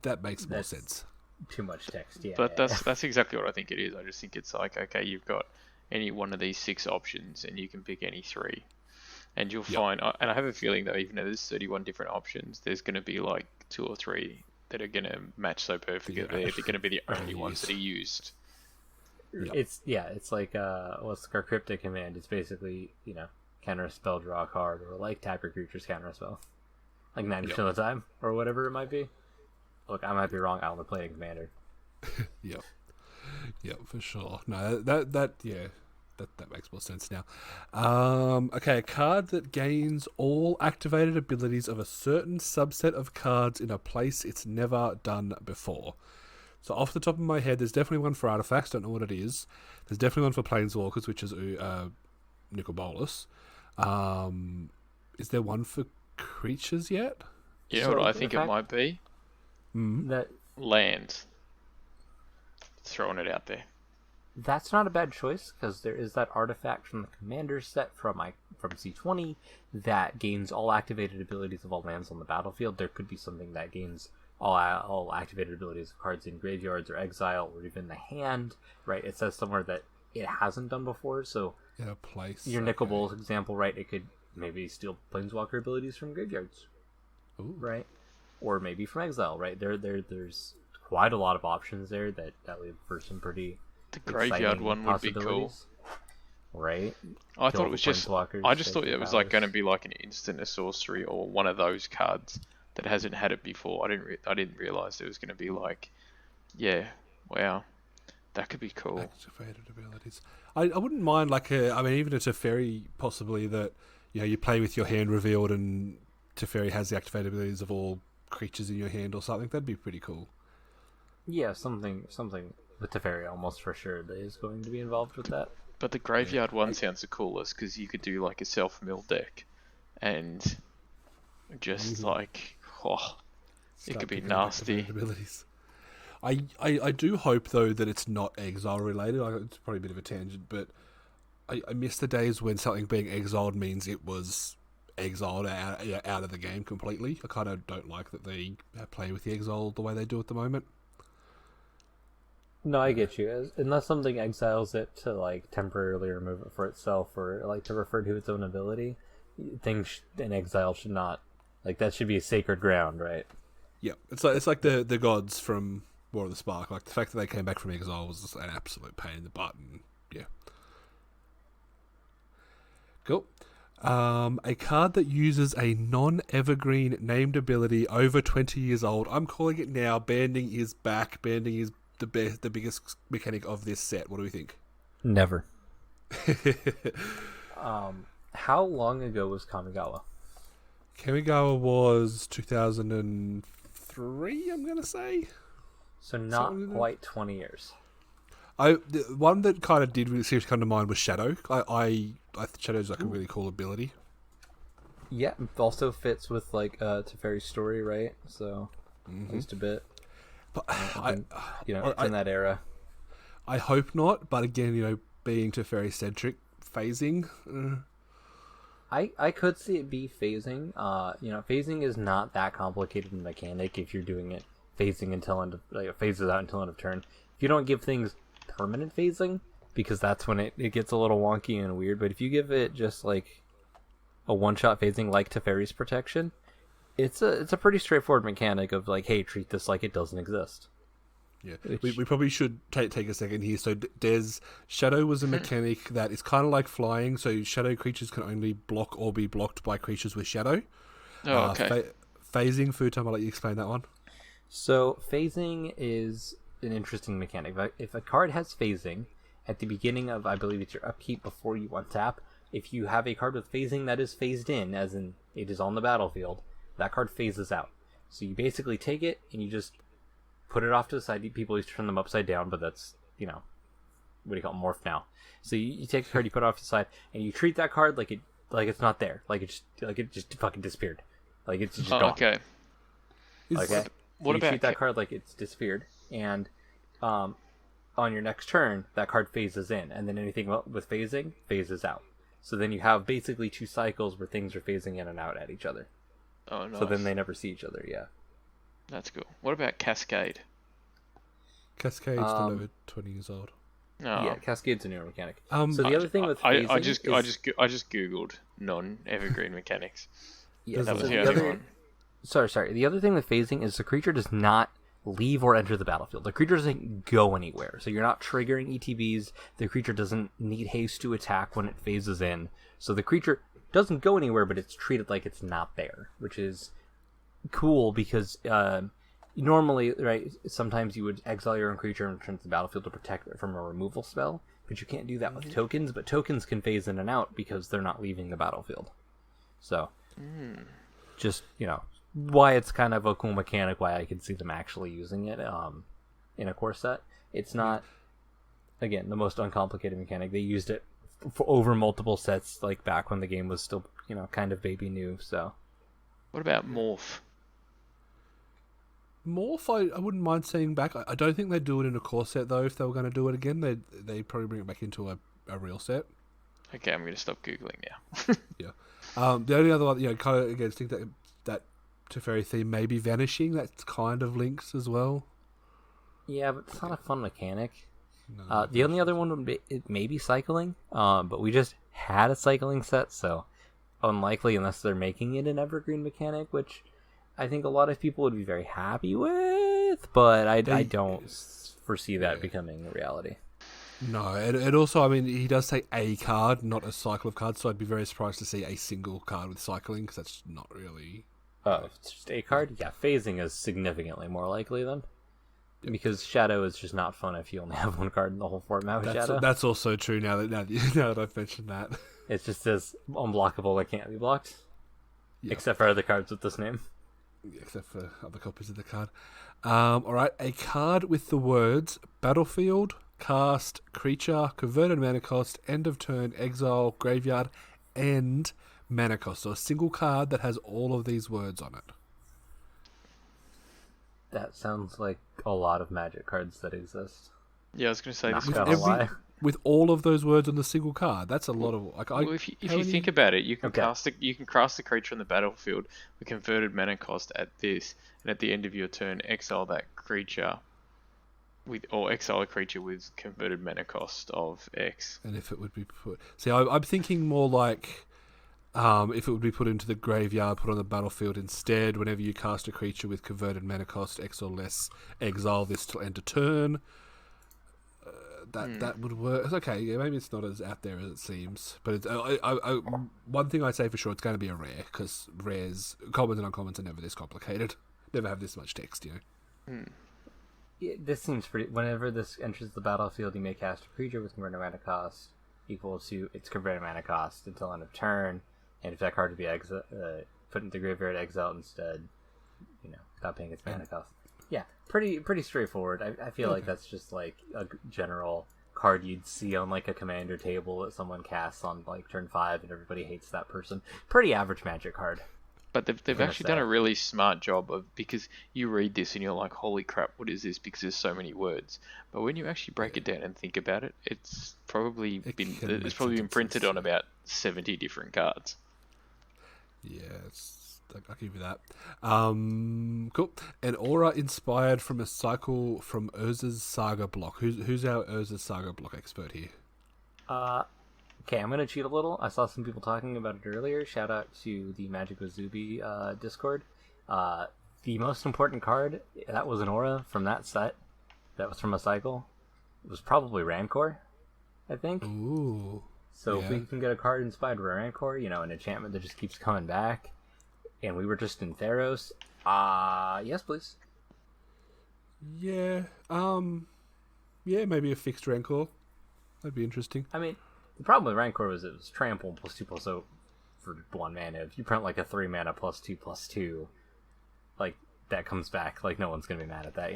That makes more sense. Too much text, yeah. But that's exactly what I think it is. I just think it's like, okay, you've got any one of these 6 options, and you can pick any 3. And you'll find, and I have a feeling though, even though there's 31 different options, there's going to be like 2 or 3 that are going to match so perfectly. They're going to be the only ones that are used. It's like what's our cryptic command? It's basically counter a spell, draw a card, or like tap your creatures, counter a spell, like 90% of the time, or whatever it might be. Look, I might be wrong. I only play in Commander. Yep, for sure. No, that makes more sense now. Okay, a card that gains all activated abilities of a certain subset of cards in a place it's never done before. So off the top of my head, there's definitely one for artifacts. Don't know what it is. There's definitely one for planeswalkers, which is Nicol Bolas. Is there one for creatures yet? You know what I think it might be? That land. Throwing it out there. That's not a bad choice, because there is that artifact from the Commander set from C20 that gains all activated abilities of all lands on the battlefield. There could be something that gains all activated abilities of cards in graveyards or exile or even the hand, right? It says somewhere that it hasn't done before, so in a place. Your Nicol Bolas example, right? It could maybe steal planeswalker abilities from graveyards, right? Or maybe from exile, right? There's quite a lot of options there that leave for some pretty. The graveyard one would be cool, right? I thought it was just. I just thought it was like going to be like an instant, a sorcery, or one of those cards that hasn't had it before. I didn't realize it was going to be like, wow, that could be cool. Activated abilities. I wouldn't mind like even a Teferi possibly that you play with your hand revealed and Teferi has the activated abilities of all creatures in your hand or something. That'd be pretty cool. Yeah, something with Teferi almost for sure that is going to be involved with that. But the graveyard one sounds the coolest because you could do like a self-mill deck and just it could be nasty. Abilities. I do hope though that it's not exile related. It's probably a bit of a tangent, but I miss the days when something being exiled means it was exiled out of the game completely. I kind of don't like that they play with the exile the way they do at the moment. No, I get you. Unless something exiles it to like temporarily remove it for itself, or like to refer to its own ability, things in exile should not that should be a sacred ground, right? Yeah, it's like the gods from War of the Spark. Like the fact that they came back from exile was an absolute pain in the butt. And yeah, cool. A card that uses a non-evergreen named ability over 20 years old. I'm calling it now. Banding is back. Banding is the biggest mechanic of this set. What do we think? Never. How long ago was Kamigawa? Kamigawa was 2003, I'm going to say. So not quite 20 years. The one that kind of did really seriously come to mind was Shadow. I Shadow's like a really cool ability. Yeah, it also fits with Teferi's story, right? So at least a bit. But it's in that era. I hope not, but again, being Teferi centric, phasing. I could see it be phasing. Phasing is not that complicated in mechanic if you're doing it phasing until phases out until end of turn. If you don't give things permanent phasing, because that's when it gets a little wonky and weird, but if you give it just like a one-shot phasing like Teferi's protection, it's a pretty straightforward mechanic of hey, treat this like it doesn't exist. Yeah, we probably should take a second here. So Shadow was a mechanic that is kind of like flying, so Shadow creatures can only block or be blocked by creatures with Shadow. Oh, okay. Phasing, Foodtime, I'll let you explain that one. So phasing is an interesting mechanic. If a card has phasing at the beginning of, I believe it's your upkeep before you untap, if you have a card with phasing that is phased in, as in it is on the battlefield, that card phases out. So you basically take it and you just put it off to the side. People used to turn them upside down, but that's, what do you call it, morph now. So you take a card, you put it off the side, and you treat that card like it's not there, like it just fucking disappeared, like it's just gone. Okay. Okay. What You about treat that card like it's disappeared, and on your next turn, that card phases in, and then anything with phasing phases out. So then you have basically 2 cycles where things are phasing in and out at each other. Oh, nice. So then they never see each other. Yeah. That's cool. What about Cascade? Cascade's still over 20 years old. Oh. Yeah, Cascade's a newer mechanic. So the other thing with phasing I just googled non-evergreen mechanics. Yeah, that was so the only one. Sorry. The other thing with phasing is the creature does not leave or enter the battlefield. The creature doesn't go anywhere, so you're not triggering ETBs. The creature doesn't need haste to attack when it phases in. So the creature doesn't go anywhere, but it's treated like it's not there, which is cool because normally, right, sometimes you would exile your own creature and return to the battlefield to protect it from a removal spell, but you can't do that with tokens, but tokens can phase in and out because they're not leaving the battlefield. So, just, why it's kind of a cool mechanic, why I can see them actually using it in a core set. It's not, again, the most uncomplicated mechanic. They used it for over multiple sets, like back when the game was still, kind of baby new, so. What about Morph? Morph, I wouldn't mind seeing back. I don't think they'd do it in a core set, though. If they were going to do it again, they'd probably bring it back into a real set. Okay, I'm going to stop Googling now. Yeah. The only other one, kind of, again, think that Teferi theme may be vanishing. That's kind of links as well. Yeah, but it's not a fun mechanic. No, the only other one would be, it may be cycling, but we just had a cycling set, so unlikely unless they're making it an evergreen mechanic, which I think a lot of people would be very happy with, but I don't foresee that becoming a reality. No, and also, I mean, he does say a card, not a cycle of cards, so I'd be very surprised to see a single card with cycling, because that's not really... Oh, if it's just a card? Yeah, phasing is significantly more likely then. Yep. Because Shadow is just not fun if you only have one card in the whole format with Shadow. That's also true now that I've mentioned that. It just says unblockable, it can't be blocked. Yep. Except for other cards with this name. Except for other copies of the card. Alright, a card with the words Battlefield, Cast, Creature, Converted Mana Cost, End of Turn, Exile, Graveyard, and Mana Cost. So a single card that has all of these words on it. That sounds like a lot of Magic cards that exist. Yeah, I was going to say Not gonna lie. With all of those words on the single card, that's a lot of... if you think about it, you can cast the creature on the battlefield with converted mana cost at this, and at the end of your turn, exile that creature or exile a creature with converted mana cost of X. And if it would be put... See, I'm thinking more like... if it would be put into the graveyard, put on the battlefield instead, whenever you cast a creature with converted mana cost X or less, exile this till end of turn. That would work. It's okay, yeah, maybe it's not as out there as it seems. But it's, one thing I'd say for sure, it's going to be a rare, because rares, commons and uncommons are never this complicated. Never have this much text, Yeah, this seems pretty... Whenever this enters the battlefield, you may cast a creature with converted mana cost equal to its converted mana cost until end of turn. And if that card to be put into the graveyard, exile instead, without paying its mana cost. Yeah, pretty straightforward. I feel like that's just like a general card you'd see on like a commander table that someone casts on like turn 5 and everybody hates that person. Pretty average Magic card. But they've actually done a really smart job of, because you read this and you're like, holy crap, what is this? Because there's so many words. But when you actually break it down and think about it, it's probably been printed on about 70 different cards. Yeah, I'll give you that. Cool. An aura inspired from a cycle from Urza's Saga block. Who's our Urza's Saga block expert here? Okay, I'm going to cheat a little. I saw some people talking about it earlier. Shout out to the Magic with Zuby Discord. The most important card, that was an aura from that set. That was from a cycle. It was probably Rancor, I think. Ooh. So if we can get a card inspired by Rancor, an enchantment that just keeps coming back, and we were just in Theros, yes, please. Yeah, maybe a fixed Rancor. That'd be interesting. I mean, the problem with Rancor was it was trample +2/+0 for 1 mana. If you print like a 3 mana +2/+2, like that comes back, like no one's gonna be mad at that,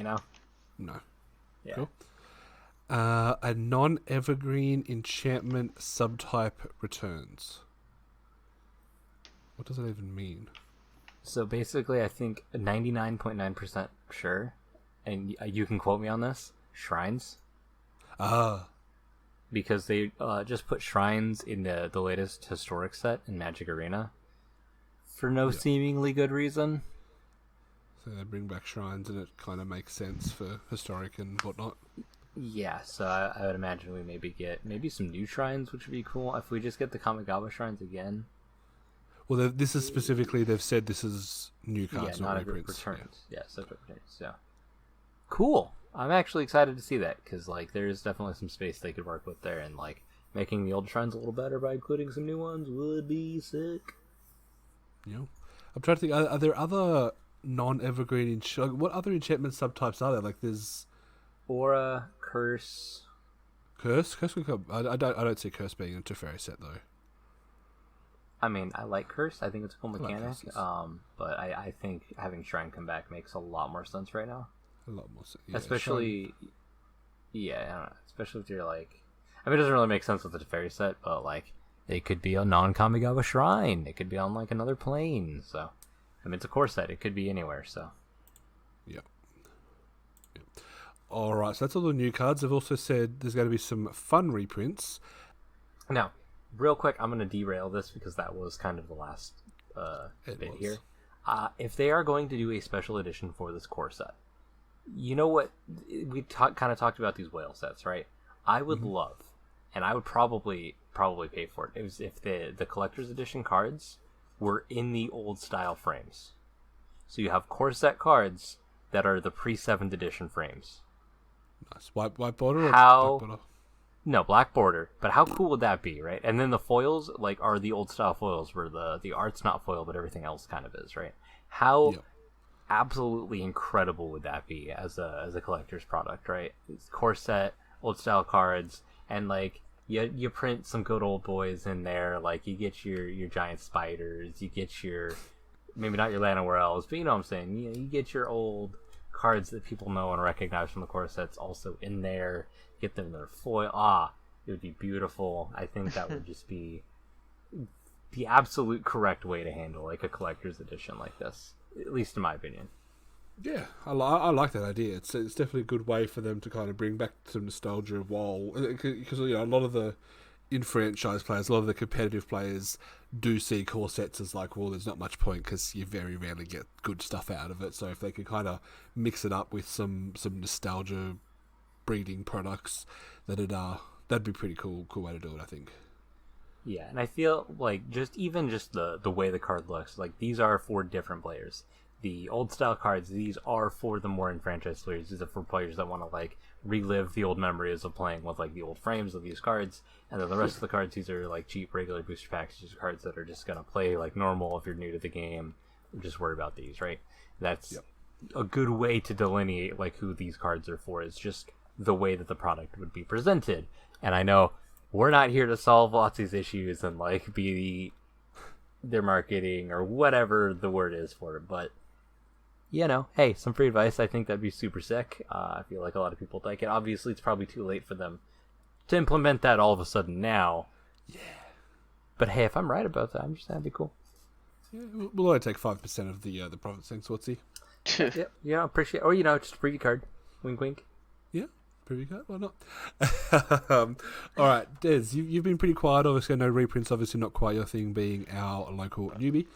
No. Yeah. Cool. A non-evergreen enchantment subtype returns. What does that even mean? So basically, I think 99.9% sure, and you can quote me on this, shrines. Ah. Because they just put shrines in the latest historic set in Magic Arena for no seemingly good reason. So they bring back shrines and it kind of makes sense for historic and whatnot. Yeah, so I would imagine we get some new shrines, which would be cool. If we just get the Kamigawa shrines again. Well, this is specifically, they've said this is new cards, not reprints. Returns. Yeah, subject returns, yeah. Cool. I'm actually excited to see that, because like there's definitely some space they could work with there, and like making the old shrines a little better by including some new ones would be sick. Yeah. I'm trying to think, are there other non-evergreen what other enchantment subtypes are there? Like there's Aura, Curse. Curse would come. I don't see Curse being a Teferi set though. I mean, I like Curse. I think it's a cool mechanic. Like but I think having Shrine come back makes a lot more sense right now. A lot more sense. Yeah, especially, I don't know. Especially if you're like, I mean, it doesn't really make sense with the Teferi set, but like, it could be a non-Kamigawa Shrine. It could be on like another plane. So, I mean, it's a core set. It could be anywhere. So, yeah. All right. So that's all the new cards. They've also said there's going to be some fun reprints. Now, real quick, I'm going to derail this because that was kind of the last bit here. If they are going to do a special edition for this core set, you know what? We kind of talked about these whale sets, right? I would love, and I would probably pay for it, if the collector's edition cards were in the old style frames. So you have core set cards that are the pre-7th edition frames. Nice. White border or how... black border? No, black border. But how cool would that be, right? And then the foils like are the old style foils where the art's not foil, but everything else kind of is, right? How absolutely incredible would that be as a collector's product, right? It's core set, old style cards, and like you print some good old boys in there. Like you get your giant spiders, you get your maybe not your Llanowar elves, but you know what I'm saying. You get your old cards that people know and recognize from the core sets also in there. Get them their foil. It would be beautiful. I think that would just be the absolute correct way to handle like a collector's edition like this, at least in my opinion. Yeah, I like that idea. It's definitely a good way for them to kind of bring back some nostalgia of WoW, because a lot of the in-franchise players, a lot of the competitive players do see core sets as like, well, there's not much point because you very rarely get good stuff out of it. So if they could kind of mix it up with some nostalgia breeding products, that'd be pretty cool way to do it, I think. Yeah, and I feel like just the way the card looks, like these are for different players. The old style cards, these are for the more enfranchised players. These are for players that want to like relive the old memories of playing with like the old frames of these cards. And then the rest of the cards, these are like cheap regular booster packs. These are cards that are just gonna play like normal if you're new to the game. Just worry about these, right? That's a good way to delineate like who these cards are for. Is just the way that the product would be presented. And I know we're not here to solve lots of these issues and like be their marketing or whatever the word is for it, but you know, hey, some free advice. I think that'd be super sick. I feel like a lot of people like it. Obviously, it's probably too late for them to implement that all of a sudden now. Yeah. But hey, if I'm right about that, I'm just that'd be cool. Yeah, we'll only take 5% of the profits, thanks, Swartzy. Yeah, appreciate. Or just a preview card. Wink, wink. Yeah, preview card. Why not? All right, Des, you've been pretty quiet. Obviously, no reprints. Obviously, not quite your thing, being our local newbie.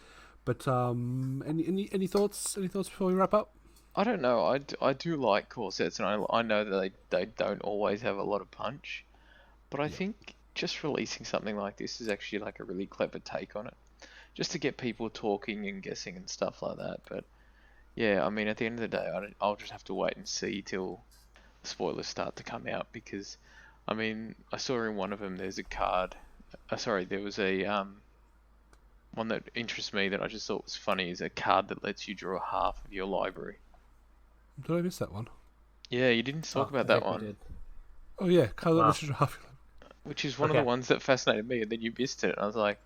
But any thoughts? Any thoughts before we wrap up? I don't know. I do like core sets, and I know that they don't always have a lot of punch, but I think just releasing something like this is actually like a really clever take on it, just to get people talking and guessing and stuff like that. But yeah, I mean, at the end of the day, I'll just have to wait and see till the spoilers start to come out, because I mean, I saw in one of them there's a card. There was a one that interests me that I just thought was funny is a card that lets you draw half of your library. Did I miss that one? Yeah, you didn't talk about that one. Oh yeah, card that lets you draw half. Which is one of the ones that fascinated me, and then you missed it. And I was like,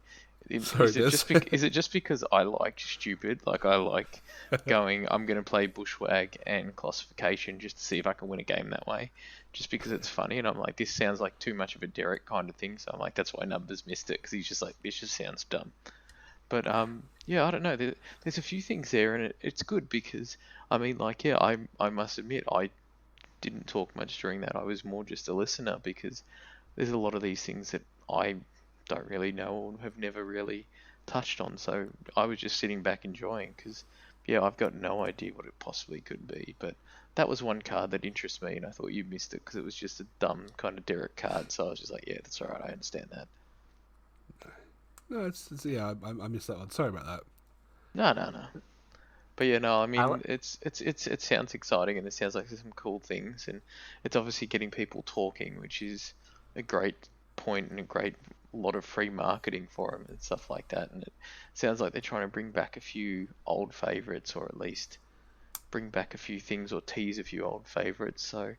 is it just because I like stupid? Like I like going, I'm going to play Bushwag and Classification just to see if I can win a game that way. just because it's funny, and I'm like, this sounds like too much of a Derek kind of thing, so I'm like, that's why Numbers missed it, because he's just like, this just sounds dumb. But yeah, I don't know. There's a few things there, and it's good because I mean, like, yeah, I must admit I didn't talk much during that. I was more just a listener because there's a lot of these things that I don't really know or have never really touched on. So I was just sitting back enjoying because, yeah, I've got no idea what it possibly could be. But that was one card that interests me, and I thought you missed it because it was just a dumb kind of Derek card. So I was just like, yeah, that's all right. I understand that. No, it's yeah, I missed that one. Sorry about that. No. But yeah, no, I mean, it sounds exciting, and it sounds like there's some cool things, and it's obviously getting people talking, which is a great point and a great lot of free marketing for them and stuff like that. And it sounds like they're trying to bring back a few old favorites, or at least bring back a few things or tease a few old favorites. So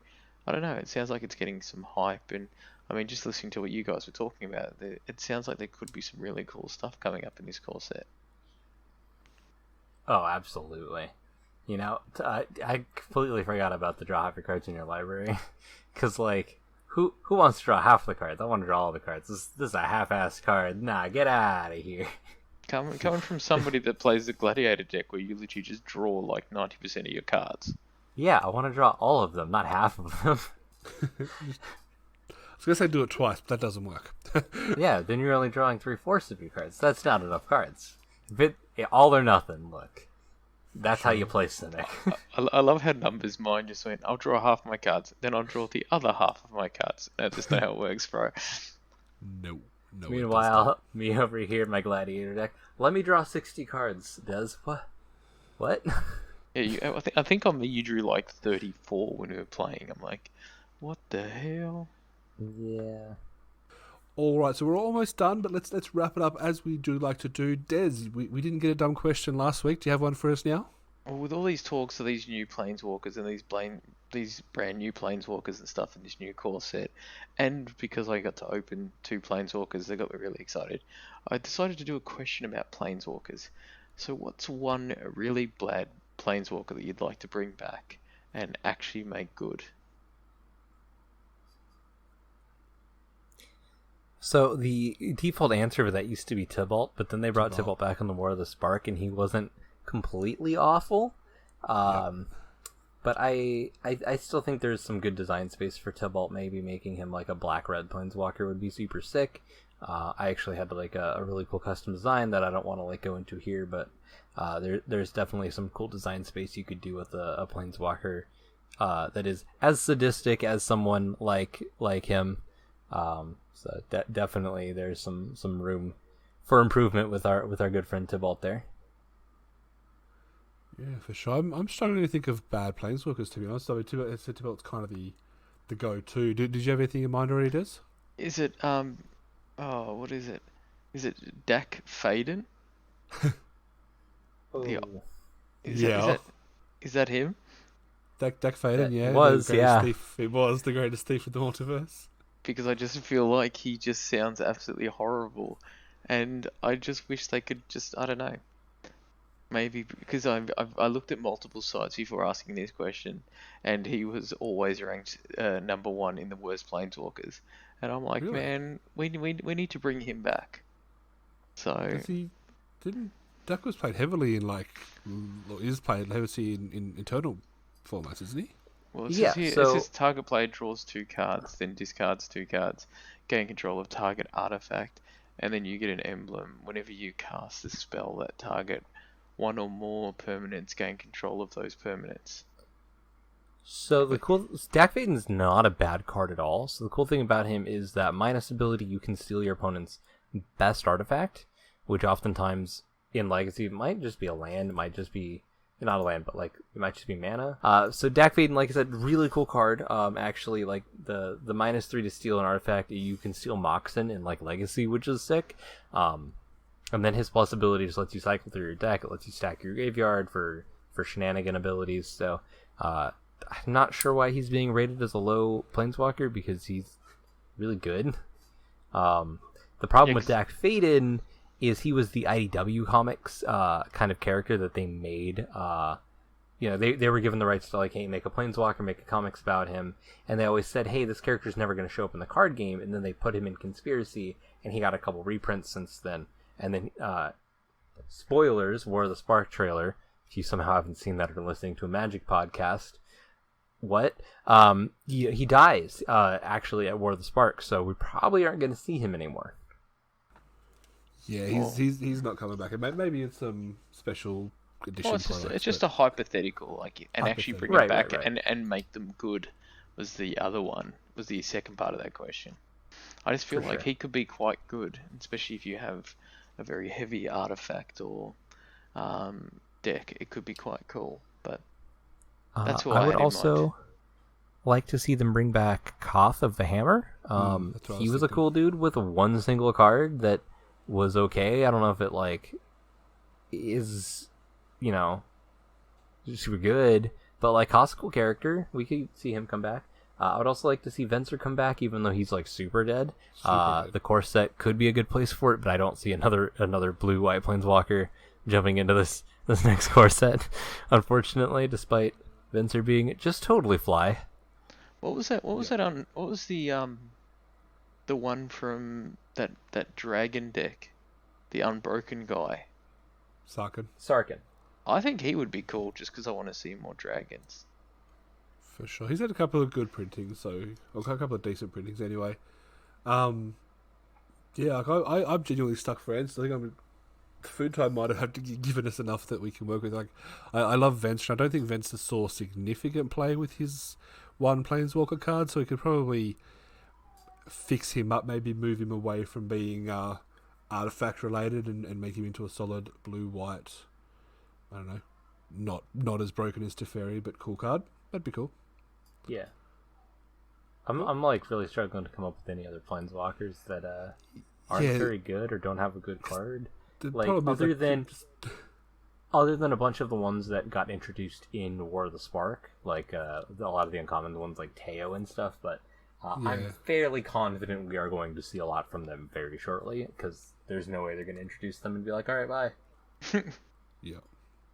I don't know. It sounds like it's getting some hype, and I mean, just listening to what you guys were talking about, it sounds like there could be some really cool stuff coming up in this core set. Oh, absolutely. You know, I completely forgot about the draw half your cards in your library. Because, like, who wants to draw half the cards? I want to draw all the cards. This is a half-assed card. Nah, get out of here. Coming from somebody that plays the Gladiator deck where you literally just draw like 90% of your cards. Yeah, I want to draw all of them, not half of them. I was going to say do it twice, but that doesn't work. Yeah, then you're only drawing 3/4 of your cards. That's not enough cards. All or nothing, look. That's how you play Cynic. I love how Numbers mind just went, I'll draw half my cards, then I'll draw the other half of my cards. That's just not how it works, bro. No. Meanwhile, me over here in my Gladiator deck, let me draw 60 cards. Does what? Yeah, I think on me you drew like 34 when we were playing. I'm like, what the hell? Yeah. All right, so we're almost done, but let's wrap it up as we do like to do. Des, we didn't get a dumb question last week. Do you have one for us now? Well, with all these talks of these new planeswalkers and these brand new planeswalkers and stuff in this new core set, and because I got to open 2 planeswalkers, they got me really excited. I decided to do a question about planeswalkers. So what's one really bad planeswalker that you'd like to bring back and actually make good? So the default answer for that used to be Tybalt, but then they brought Tybalt back on the War of the Spark, and he wasn't completely awful. But I still think there's some good design space for Tybalt. Maybe making him like a black-red planeswalker would be super sick. I actually had like a really cool custom design that I don't want to like go into here, but there's definitely some cool design space you could do with a planeswalker that is as sadistic as someone like him. So definitely there's some room for improvement with our good friend Tybalt there. Yeah, for sure. I'm struggling to think of bad planeswalkers, to be honest. I mean, Tybalt's kind of the go-to. Did you have anything in mind already, Des? Is it what is it? Is it Dak Faden? Is that him? Dak Faden, yeah. It was the greatest thief in the multiverse. Because I just feel like he just sounds absolutely horrible, and I just wish they could just, I don't know, maybe because I looked at multiple sites before asking this question, and he was always ranked number 1 in the worst planeswalkers, and I'm like, really? Man, we need to bring him back. So Dak was played heavily in is played heavily in eternal formats, isn't he? Well, it says target player draws 2 cards, then discards 2 cards, gain control of target artifact, and then you get an emblem. Whenever you cast a spell that target 1 or more permanents, gain control of those permanents. So Dak Faden's not a bad card at all. So the cool thing about him is that minus ability, you can steal your opponent's best artifact, which oftentimes in Legacy might just be a land, it might just be not a land, but like it might just be mana. So Dak Faden, like I said, really cool card. Actually, like the -3 to steal an artifact, you can steal Moxen in like Legacy, which is sick. And then his plus ability just lets you cycle through your deck. It lets you stack your graveyard for shenanigan abilities. So I'm not sure why he's being rated as a low planeswalker because he's really good. The problem with Dak Faden is he was the IDW comics kind of character that they made they were given the rights to like, hey, make a Planeswalker, make a comics about him, and they always said, hey, this character's never going to show up in the card game, and then they put him in Conspiracy, and he got a couple reprints since then, and then spoilers, War of the Spark trailer. If you somehow haven't seen that or listening to a Magic podcast, what? He dies actually at War of the Spark, so we probably aren't going to see him anymore. Yeah, he's not coming back. Maybe it's some special edition. Well, it's just a hypothetical, like, and actually bring it back and make them good was the other one, was the second part of that question. I just feel like he could be quite good, especially if you have a very heavy artifact or deck. It could be quite cool, but that's who I would also like to see them bring back Koth of the Hammer. He was a cool dude with one single card that was okay. I don't know if it like is, super good, but like Koth's a cool character. We could see him come back. I would also like to see Venser come back, even though he's like super dead. The core set could be a good place for it, but I don't see another blue-white Planeswalker jumping into this next core set, unfortunately, despite Venser being just totally fly. What was that? What was that on? What was the one from that dragon deck, the Unbroken guy? Sarkin. I think he would be cool, just because I want to see more dragons. For sure, he's had a couple of good printings, a couple of decent printings anyway. I'm genuinely stuck for ends. I think Foodtime might have given us enough that we can work with. Like, I love Venser. I don't think Venser saw significant play with his one Planeswalker card, so we could probably fix him up, maybe move him away from being artifact related and make him into a solid blue-white. I don't know, not as broken as Teferi, but cool card. That'd be cool. Yeah. I'm like really struggling to come up with any other Planeswalkers that aren't very good or don't have a good card. Like other than a bunch of the ones that got introduced in War of the Spark, like a lot of the uncommon ones like Teo and stuff, but I'm fairly confident we are going to see a lot from them very shortly, because there's no way they're going to introduce them and be like, alright, bye. Yeah.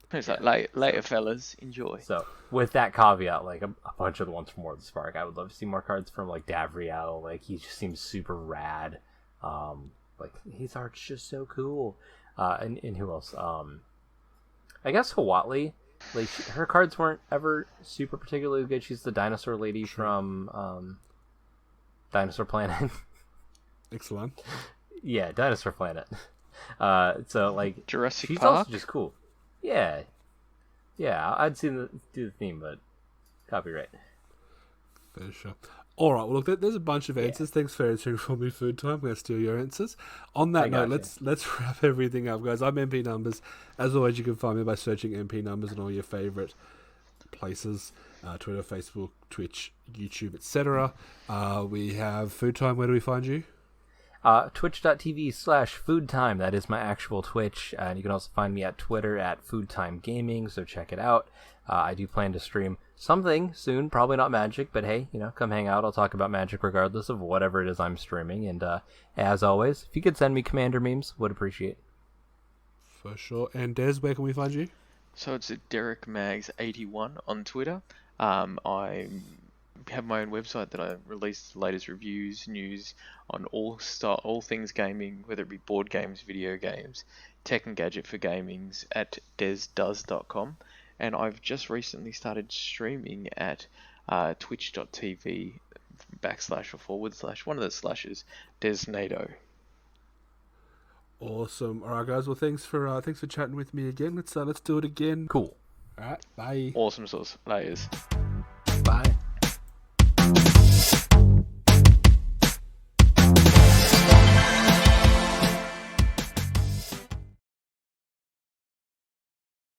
It's like, later fellas, enjoy. So, with that caveat, like, a bunch of the ones from War of the Spark, I would love to see more cards from, like, Davriel. Like, he just seems super rad. Like, his art's just so cool. And who else? I guess Hawatli. Like, her cards weren't ever super particularly good. She's the dinosaur lady from Dinosaur Planet. Excellent. Yeah, Dinosaur Planet. So, like, Jurassic she's Park? also just cool. Yeah, I'd do the theme, but copyright. For sure. All right. Well, look, there's a bunch of answers. Thanks for answering for me, Foodtime. I'm going to steal your answers. On that note, let's wrap everything up, guys. I'm MP Numbers. As always, you can find me by searching MP Numbers in all your favorite places: Twitter, Facebook, Twitch, YouTube, etc. We have Foodtime. Where do we find you? Twitch.tv/Foodtime. That is my actual Twitch. And you can also find me at Twitter at Foodtime Gaming, so check it out. I do plan to stream something soon, probably not Magic, but hey, come hang out. I'll talk about Magic regardless of whatever it is I'm streaming. And as always, if you could send me Commander memes, would appreciate. For sure. And Des, where can we find you? So it's at DerekMags81 on Twitter. I have my own website that I release the latest reviews, news on all things gaming, whether it be board games, video games, tech and gadget for gamings at desdoes.com. And I've just recently started streaming at twitch.tv / one of the slashes, Desnado. Awesome. All right, guys. Well, thanks for chatting with me again. Let's do it again. Cool. All right. Bye. Awesome sauce. Layers.